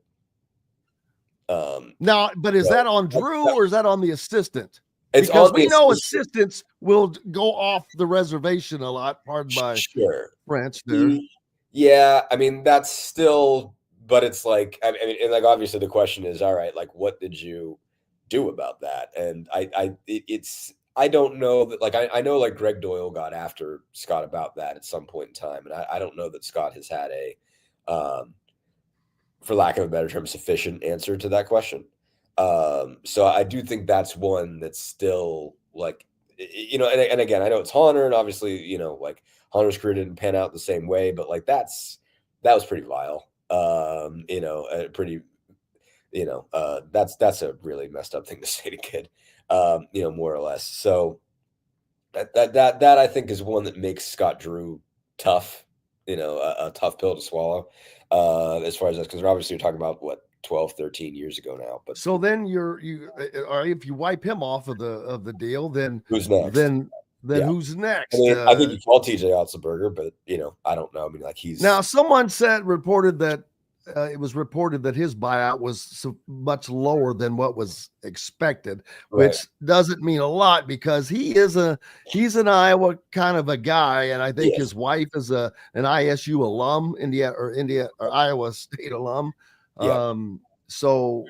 Now, but is that on Drew or is that on the assistant? It's because we know assistants will go off the reservation a lot. Pardon my French there. Yeah, I mean, that's still, but it's like, I mean, and like, obviously the question is, all right, like, what did you do about that? And I don't know that, like, I know like Greg Doyle got after Scott about that at some point in time. And I don't know that Scott has had for lack of a better term, sufficient answer to that question. So I do think that's one that's still like, and again, I know it's Hunter, and obviously, like Hunter's career didn't pan out the same way, but like that was pretty vile. Pretty that's a really messed up thing to say to kid, more or less. So that I think is one that makes Scott Drew tough, a tough pill to swallow, as far as that's, because obviously you're talking about what, 12, 13 years ago now. But so then if you wipe him off of the deal, then who's next? Then who's next? I mean, I think you call TJ Otzelberger, but I don't know. I mean, like, he's now. Someone reported that it was reported that his buyout was so much lower than what was expected, which doesn't mean a lot because he's an Iowa kind of a guy, and I think his wife is an ISU alum, Indiana or Iowa State alum. Yeah. So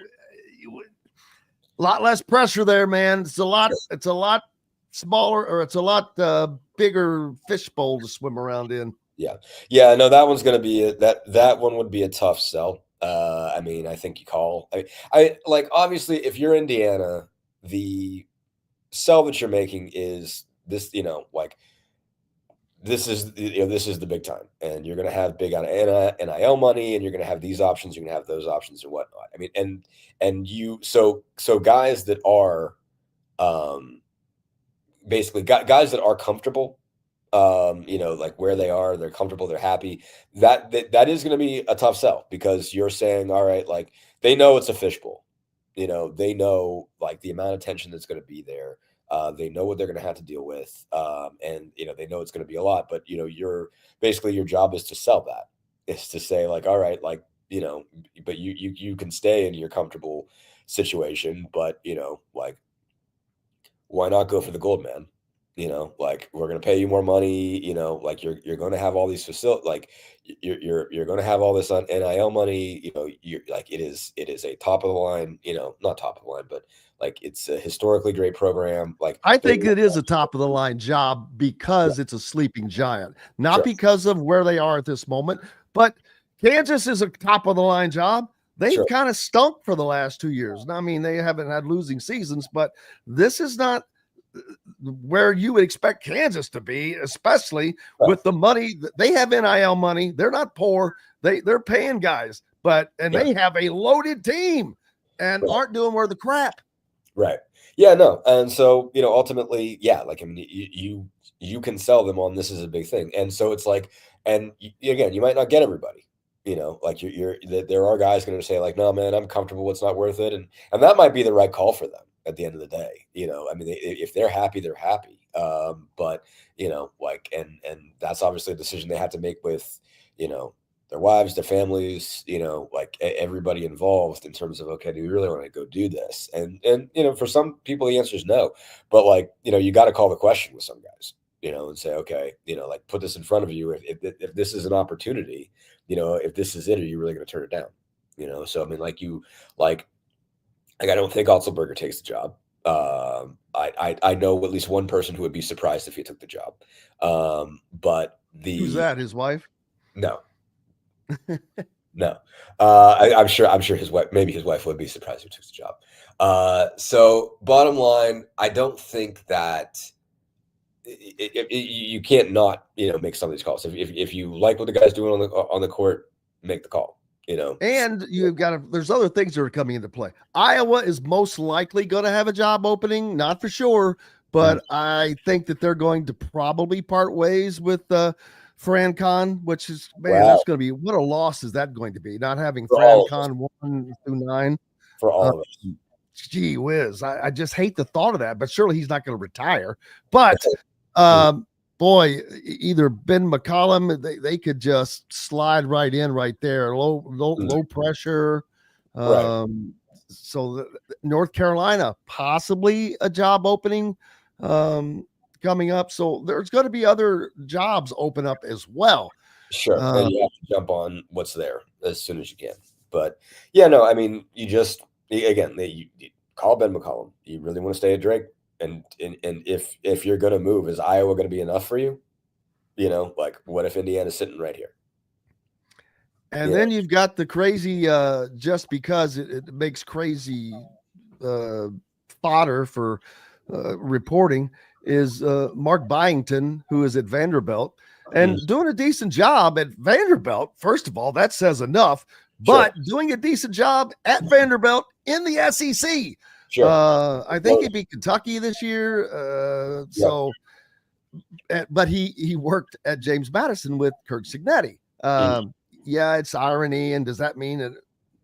a lot less pressure there, man. It's a lot smaller, or it's a lot bigger fishbowl to swim around in. Yeah. No, that one's going to be that one would be a tough sell. I mean, I think you call, I like, obviously if you're Indiana, the sell that you're making is this, like, this is the big time, and you're going to have big on NIL money, and you're going to have these options, you're going to have those options and whatnot. I mean, and you, so guys that are, basically guys that are comfortable, like where they are, they're comfortable, they're happy. That is going to be a tough sell, because you're saying, all right, like, they know it's a fishbowl, they know, like, the amount of tension that's going to be there. They know what they're going to have to deal with. And, they know it's going to be a lot, but, you're basically, your job is to sell that, is to say, like, all right, like, but you can stay in your comfortable situation, but, like, why not go for the gold, man? Like, we're going to pay you more money, like, you're going to have all these facilities, like, you're going to have all this on NIL money, you're like, it is a top of the line, not top of the line, but like, it's a historically great program. Like, I think it is a top of the line job because it's a sleeping giant, not because of where they are at this moment, but Kansas is a top of the line job. They've kind of stunk for the last 2 years. Now, I mean, they haven't had losing seasons, but this is not where you would expect Kansas to be, especially with the money. They have NIL money. They're not poor. They're paying guys, they have a loaded team and aren't doing worth the crap. Right. Yeah, no. And so, ultimately, like, I mean, you can sell them on, this is a big thing. And so it's like, and again, you might not get everybody, like, there are guys going to say, like, no, man, I'm comfortable, it's not worth it. And that might be the right call for them at the end of the day. I mean, if they're happy, they're happy. But, like, and that's obviously a decision they have to make with, their wives, their families, like, everybody involved, in terms of, okay, do we really want to go do this? And for some people, the answer is no. But, like, you got to call the question with some guys, and say, okay, like, put this in front of you. If this is an opportunity, if this is it, are you really going to turn it down? So, I mean, like, I don't think Otzelberger takes the job. I know at least one person who would be surprised if he took the job. But who's that? His wife? No. No. I'm sure his wife would be surprised if he took the job. So bottom line, I don't think that you can't not, make some of these calls. If you like what the guy's doing on the court, make the call. And you've got there's other things that are coming into play. Iowa is most likely going to have a job opening, not for sure, but I think that they're going to probably part ways with Fran Khan, which is, man, that's going to be, what a loss is that going to be, not having Fran Khan 1 through 9 for all of us. Gee whiz, I just hate the thought of that, but surely he's not going to retire. But boy, either Ben McCollum, they could just slide right in right there. Low pressure. So North Carolina, possibly a job opening coming up. So there's going to be other jobs open up as well. Sure. And you have to jump on what's there as soon as you can. But yeah, no, I mean, you call Ben McCollum. You really want to stay at Drake? And if you're going to move, is Iowa going to be enough for you? Like, what if Indiana's sitting right here? And then you've got the crazy, just because it makes crazy fodder for reporting, is Mark Byington, who is at Vanderbilt and doing a decent job at Vanderbilt. First of all, that says enough. but doing a decent job at Vanderbilt in the SEC. Sure. I think he beat Kentucky this year. But he worked at James Madison with Kirk Cignetti. Yeah, it's irony. And does that mean it?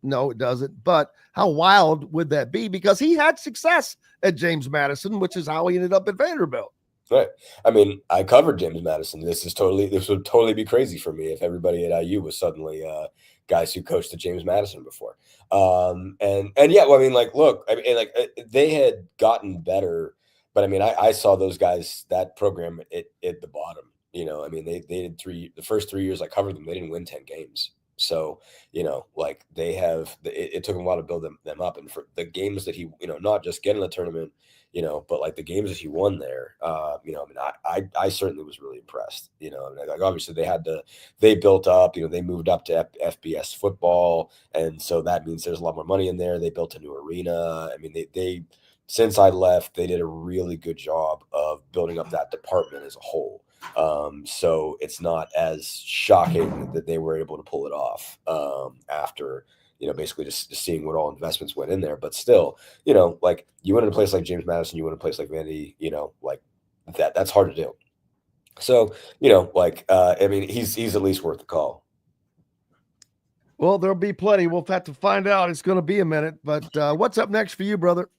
No, it doesn't. But how wild would that be? Because he had success at James Madison, which is how he ended up at Vanderbilt. Right. I mean, I covered James Madison. This would totally be crazy for me if everybody at IU was suddenly guys who coached at James Madison before. And yeah, well, I mean, like, look, I mean, like they had gotten better, but I mean, I saw those guys, that program at the bottom. You know, I mean, they did the first 3 years I covered them, they didn't win 10 games. So, you know, like they have, it took them a while to build them up. And for the games that he, you know, not just getting the tournament, you know, but like the games that he won there, you know, I mean, I certainly was really impressed, you know, I mean, like obviously they built up, you know, they moved up to FBS football. And so that means there's a lot more money in there. They built a new arena. I mean, they since I left, they did a really good job of building up that department as a whole. So it's not as shocking that they were able to pull it off after, you know, basically just seeing what all investments went in there. But still, you know, like you went in a place like James Madison, you went in a place like Vandy, you know, like that's hard to do. So, you know, like, I mean, he's at least worth the call. Well, there'll be plenty. We'll have to find out. It's going to be a minute, but what's up next for you, brother?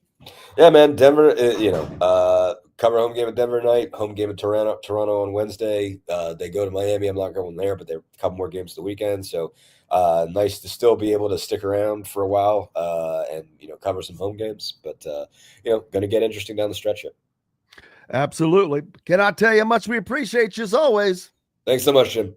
Yeah, man, Denver, you know, cover home game at Denver tonight, home game at Toronto on Wednesday. They go to Miami. I'm not going there, but there are a couple more games the weekend. So nice to still be able to stick around for a while and, you know, cover some home games. But, you know, going to get interesting down the stretch here. Absolutely. Cannot tell you how much we appreciate you as always. Thanks so much, Jim.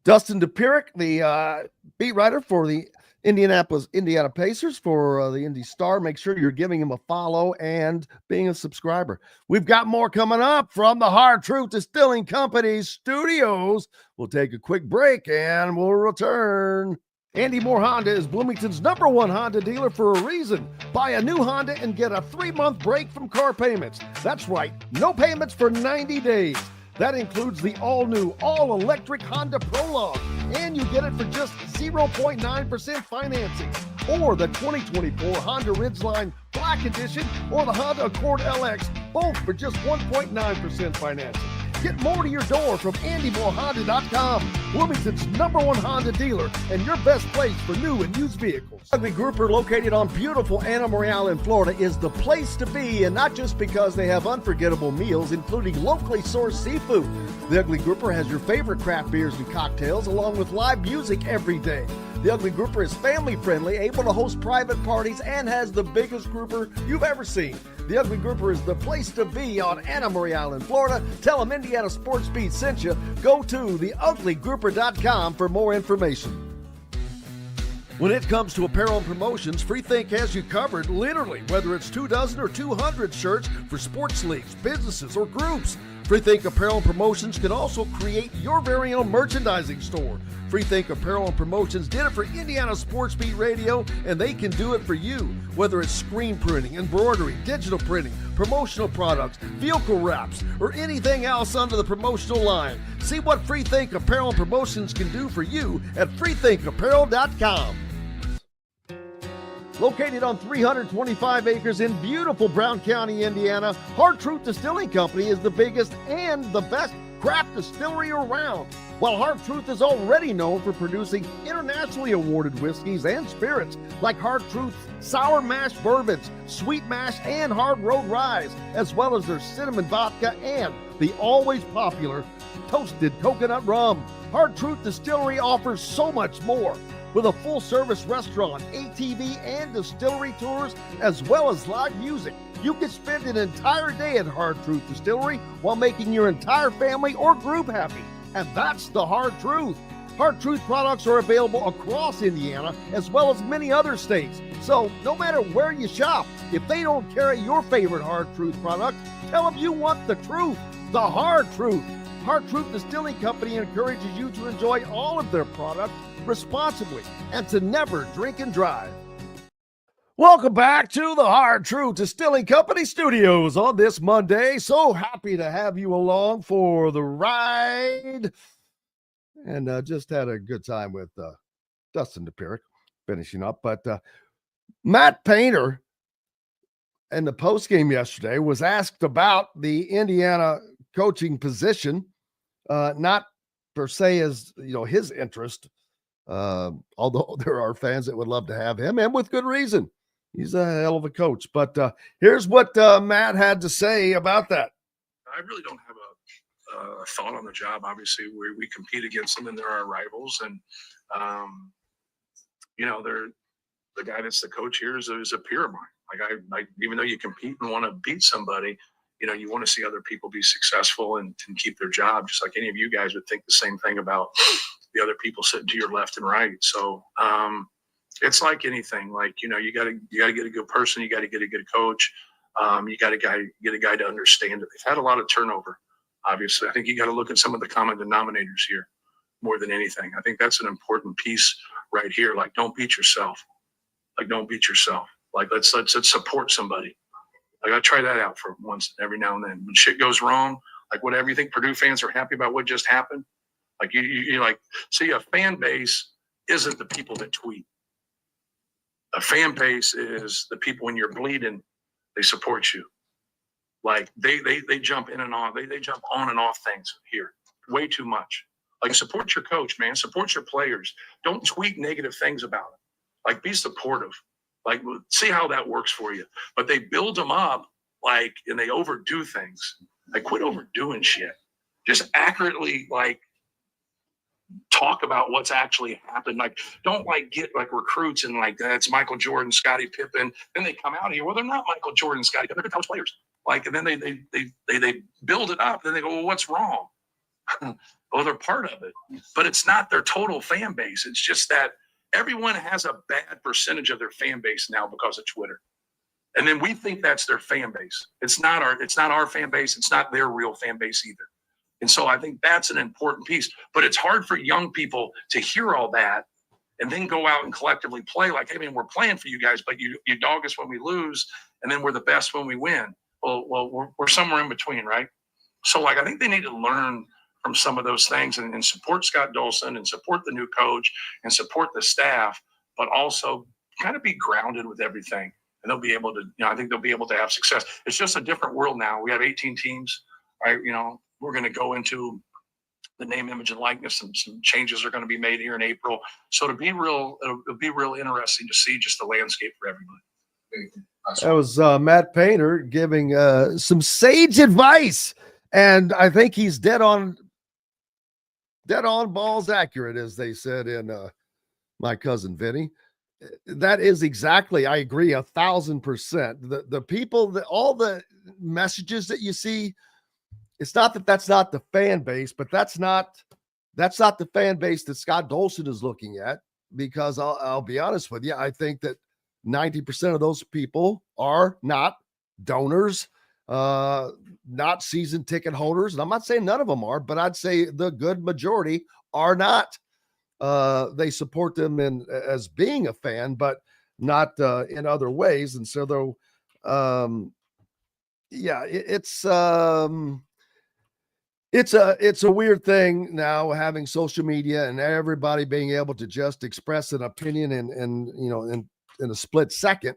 Dustin Dopirak, the beat writer for the Indiana Pacers for the Indy Star. Make sure you're giving him a follow and being a subscriber. We've got more coming up from the Hard Truth Distilling Company studios. We'll take a quick break and we'll return. Andy Moore Honda is Bloomington's #1 Honda dealer for a reason. Buy a new Honda and get a 3-month break from car payments. That's right, no payments for 90 days. That includes the all-new, all-electric Honda Prologue, and you get it for just 0.9% financing, or the 2024 Honda Ridgeline Black Edition, or the Honda Accord LX, both for just 1.9% financing. Get more to your door from AndyMooreHonda.com, Bloomington's #1 Honda dealer and your best place for new and used vehicles. Ugly Grouper, located on beautiful Anna Marie in Florida, is the place to be, and not just because they have unforgettable meals, including locally sourced seafood. The Ugly Grouper has your favorite craft beers and cocktails, along with live music every day. The Ugly Grouper is family-friendly, able to host private parties, and has the biggest grouper you've ever seen. The Ugly Grouper is the place to be on Anna Marie Island, Florida. Tell them Indiana Sports Beat sent you. Go to theuglygrouper.com for more information. When it comes to apparel and promotions, Freethink has you covered, literally, whether it's 24 or 200 shirts for sports leagues, businesses, or groups. Freethink Apparel and Promotions can also create your very own merchandising store. Freethink Apparel and Promotions did it for Indiana Sports Beat Radio, and they can do it for you. Whether it's screen printing, embroidery, digital printing, promotional products, vehicle wraps, or anything else under the promotional line. See what Freethink Apparel and Promotions can do for you at freethinkapparel.com. Located on 325 acres in beautiful Brown County, Indiana, Hard Truth Distilling Company is the biggest and the best craft distillery around. While Hard Truth is already known for producing internationally awarded whiskeys and spirits like Hard Truth's Sour Mash Bourbons, Sweet Mash, and Hard Road Ryes, as well as their cinnamon vodka and the always popular Toasted Coconut Rum. Hard Truth Distillery offers so much more. With a full-service restaurant, ATV, and distillery tours, as well as live music, you can spend an entire day at Hard Truth Distillery while making your entire family or group happy. And that's the Hard Truth. Hard Truth products are available across Indiana, as well as many other states. So no matter where you shop, if they don't carry your favorite Hard Truth product, tell them you want the truth, the Hard Truth. Hard Truth Distilling Company encourages you to enjoy all of their products responsibly and to never drink and drive. Welcome back to the Hard Truth Distilling Company studios on this Monday. So happy to have you along for the ride. And just had a good time with Dustin Dopirak. finishing up. But Matt Painter in the post game yesterday was asked about the Indiana coaching position, not per se as his interest, although there are fans that would love to have him, and with good reason. He's a hell of a coach. But here's what Matt had to say about that. I really don't have a thought on the job. Obviously, we compete against them, and they're our rivals. And they're the guy that's the coach here is a peer of mine. Like even though you compete and want to beat somebody, you want to see other people be successful and keep their job. Just like any of you guys would think the same thing about the other people sitting to your left and right. So it's like anything. Like you gotta get a good person. You got to get a good coach. You got to get a guy to understand it. They've had a lot of turnover. Obviously, I think you got to look at some of the common denominators here more than anything. I think that's an important piece right here. Like, don't beat yourself. Like, let's support somebody. Like, I try that out for once every now and then. When shit goes wrong, like whatever you think Purdue fans are happy about what just happened. Like you like, see, a fan base isn't the people that tweet. A fan base is the people when you're bleeding, they support you. Like they jump in and on. They jump on and off things here way too much. Like, support your coach, man. Support your players. Don't tweet negative things about it. Like, be supportive. Like, see how that works for you. But they build them up, like, and they overdo things. Like, quit overdoing shit. Just accurately, like, talk about what's actually happened. Like, don't like get like recruits and like that's Michael Jordan, Scottie Pippen. Then they come out of here. Well, they're not Michael Jordan, Scottie Pippen. They're college players. Like, and then they build it up. Then they go, well, what's wrong? Well, they're part of it, but it's not their total fan base. It's just that everyone has a bad percentage of their fan base now because of Twitter. And then we think that's their fan base. It's not our fan base. It's not their real fan base either. And so I think that's an important piece, but it's hard for young people to hear all that and then go out and collectively play like, hey man, we're playing for you guys, but you dog us when we lose. And then we're the best when we win. Well, we're somewhere in between, right? So like, I think they need to learn from some of those things and support Scott Dolson and support the new coach and support the staff, but also kind of be grounded with everything. And they'll be able to, I think they'll be able to have success. It's just a different world now. We have 18 teams, right? We're going to go into the name, image, and likeness, and some changes are going to be made here in April. So it'll be real interesting to see just the landscape for everybody. That was Matt Painter giving some sage advice, and I think he's dead on balls accurate, as they said in My Cousin Vinny. That is exactly, I agree 1,000%. The people, all the messages that you see, it's not that that's not the fan base, but that's not the fan base that Scott Dolson is looking at, because I'll be honest with you, I think that 90% of those people are not donors, not season ticket holders. And I'm not saying none of them are, but I'd say the good majority are not. They support them as being a fan, but not in other ways. And so though, it's a weird thing now, having social media and everybody being able to just express an opinion in a split second.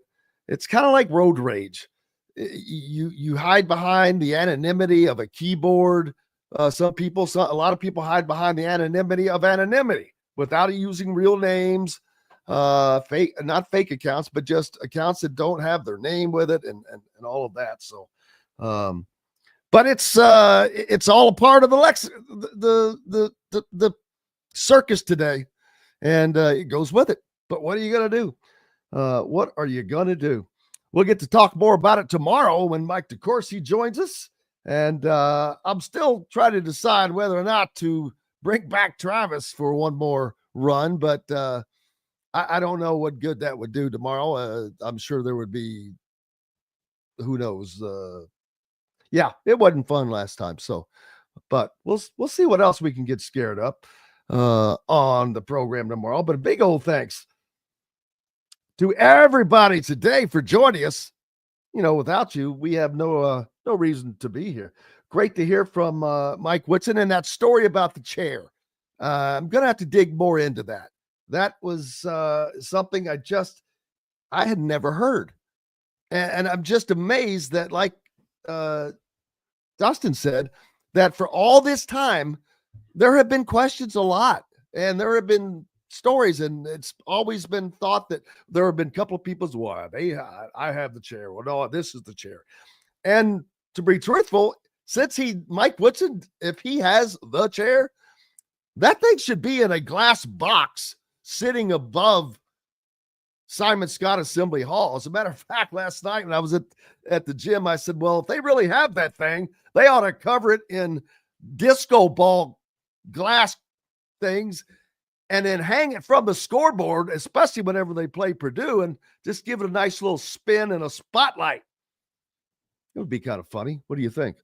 It's kind of like road rage. You hide behind the anonymity of a keyboard. A lot of people hide behind the anonymity of anonymity without using real names, not fake accounts, but just accounts that don't have their name with it and all of that. So, but it's all a part of the circus today, and it goes with it. But what are you going to do? What are you going to do? We'll get to talk more about it tomorrow when Mike DeCourcy joins us. And I'm still trying to decide whether or not to bring back Travis for one more run, but I don't know what good that would do tomorrow. I'm sure there would be, who knows? It wasn't fun last time. So, but we'll see what else we can get scared up on the program tomorrow. But a big old thanks to everybody today for joining us. Without you, we have no reason to be here. Great to hear from Mike Woodson and that story about the chair. I'm going to have to dig more into that. That was something I had never heard. And I'm just amazed that, like Dustin said, that for all this time, there have been questions a lot, and there have been stories, and it's always been thought that there have been a couple of people's, well, I have the chair. Well, no, this is the chair. And to be truthful, since Mike Woodson, if he has the chair, that thing should be in a glass box sitting above Simon Scott Assembly Hall. As a matter of fact, last night when I was at the gym, I said, well, if they really have that thing, they ought to cover it in disco ball glass things and then hang it from the scoreboard, especially whenever they play Purdue, and just give it a nice little spin and a spotlight. It would be kind of funny. What do you think?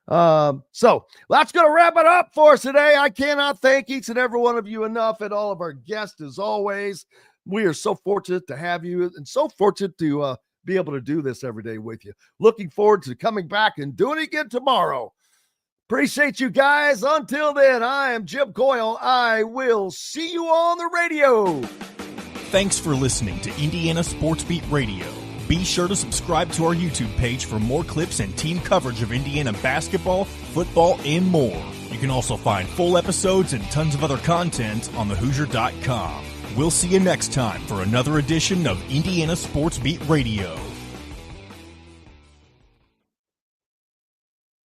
So that's going to wrap it up for us today. I cannot thank each and every one of you enough, and all of our guests as always. We are so fortunate to have you and so fortunate to be able to do this every day with you. Looking forward to coming back and doing it again tomorrow. Appreciate you guys. Until then, I am Jim Coyle. I will see you on the radio. Thanks for listening to Indiana Sports Beat Radio. Be sure to subscribe to our YouTube page for more clips and team coverage of Indiana basketball, football, and more. You can also find full episodes and tons of other content on thehoosier.com. We'll see you next time for another edition of Indiana Sports Beat Radio.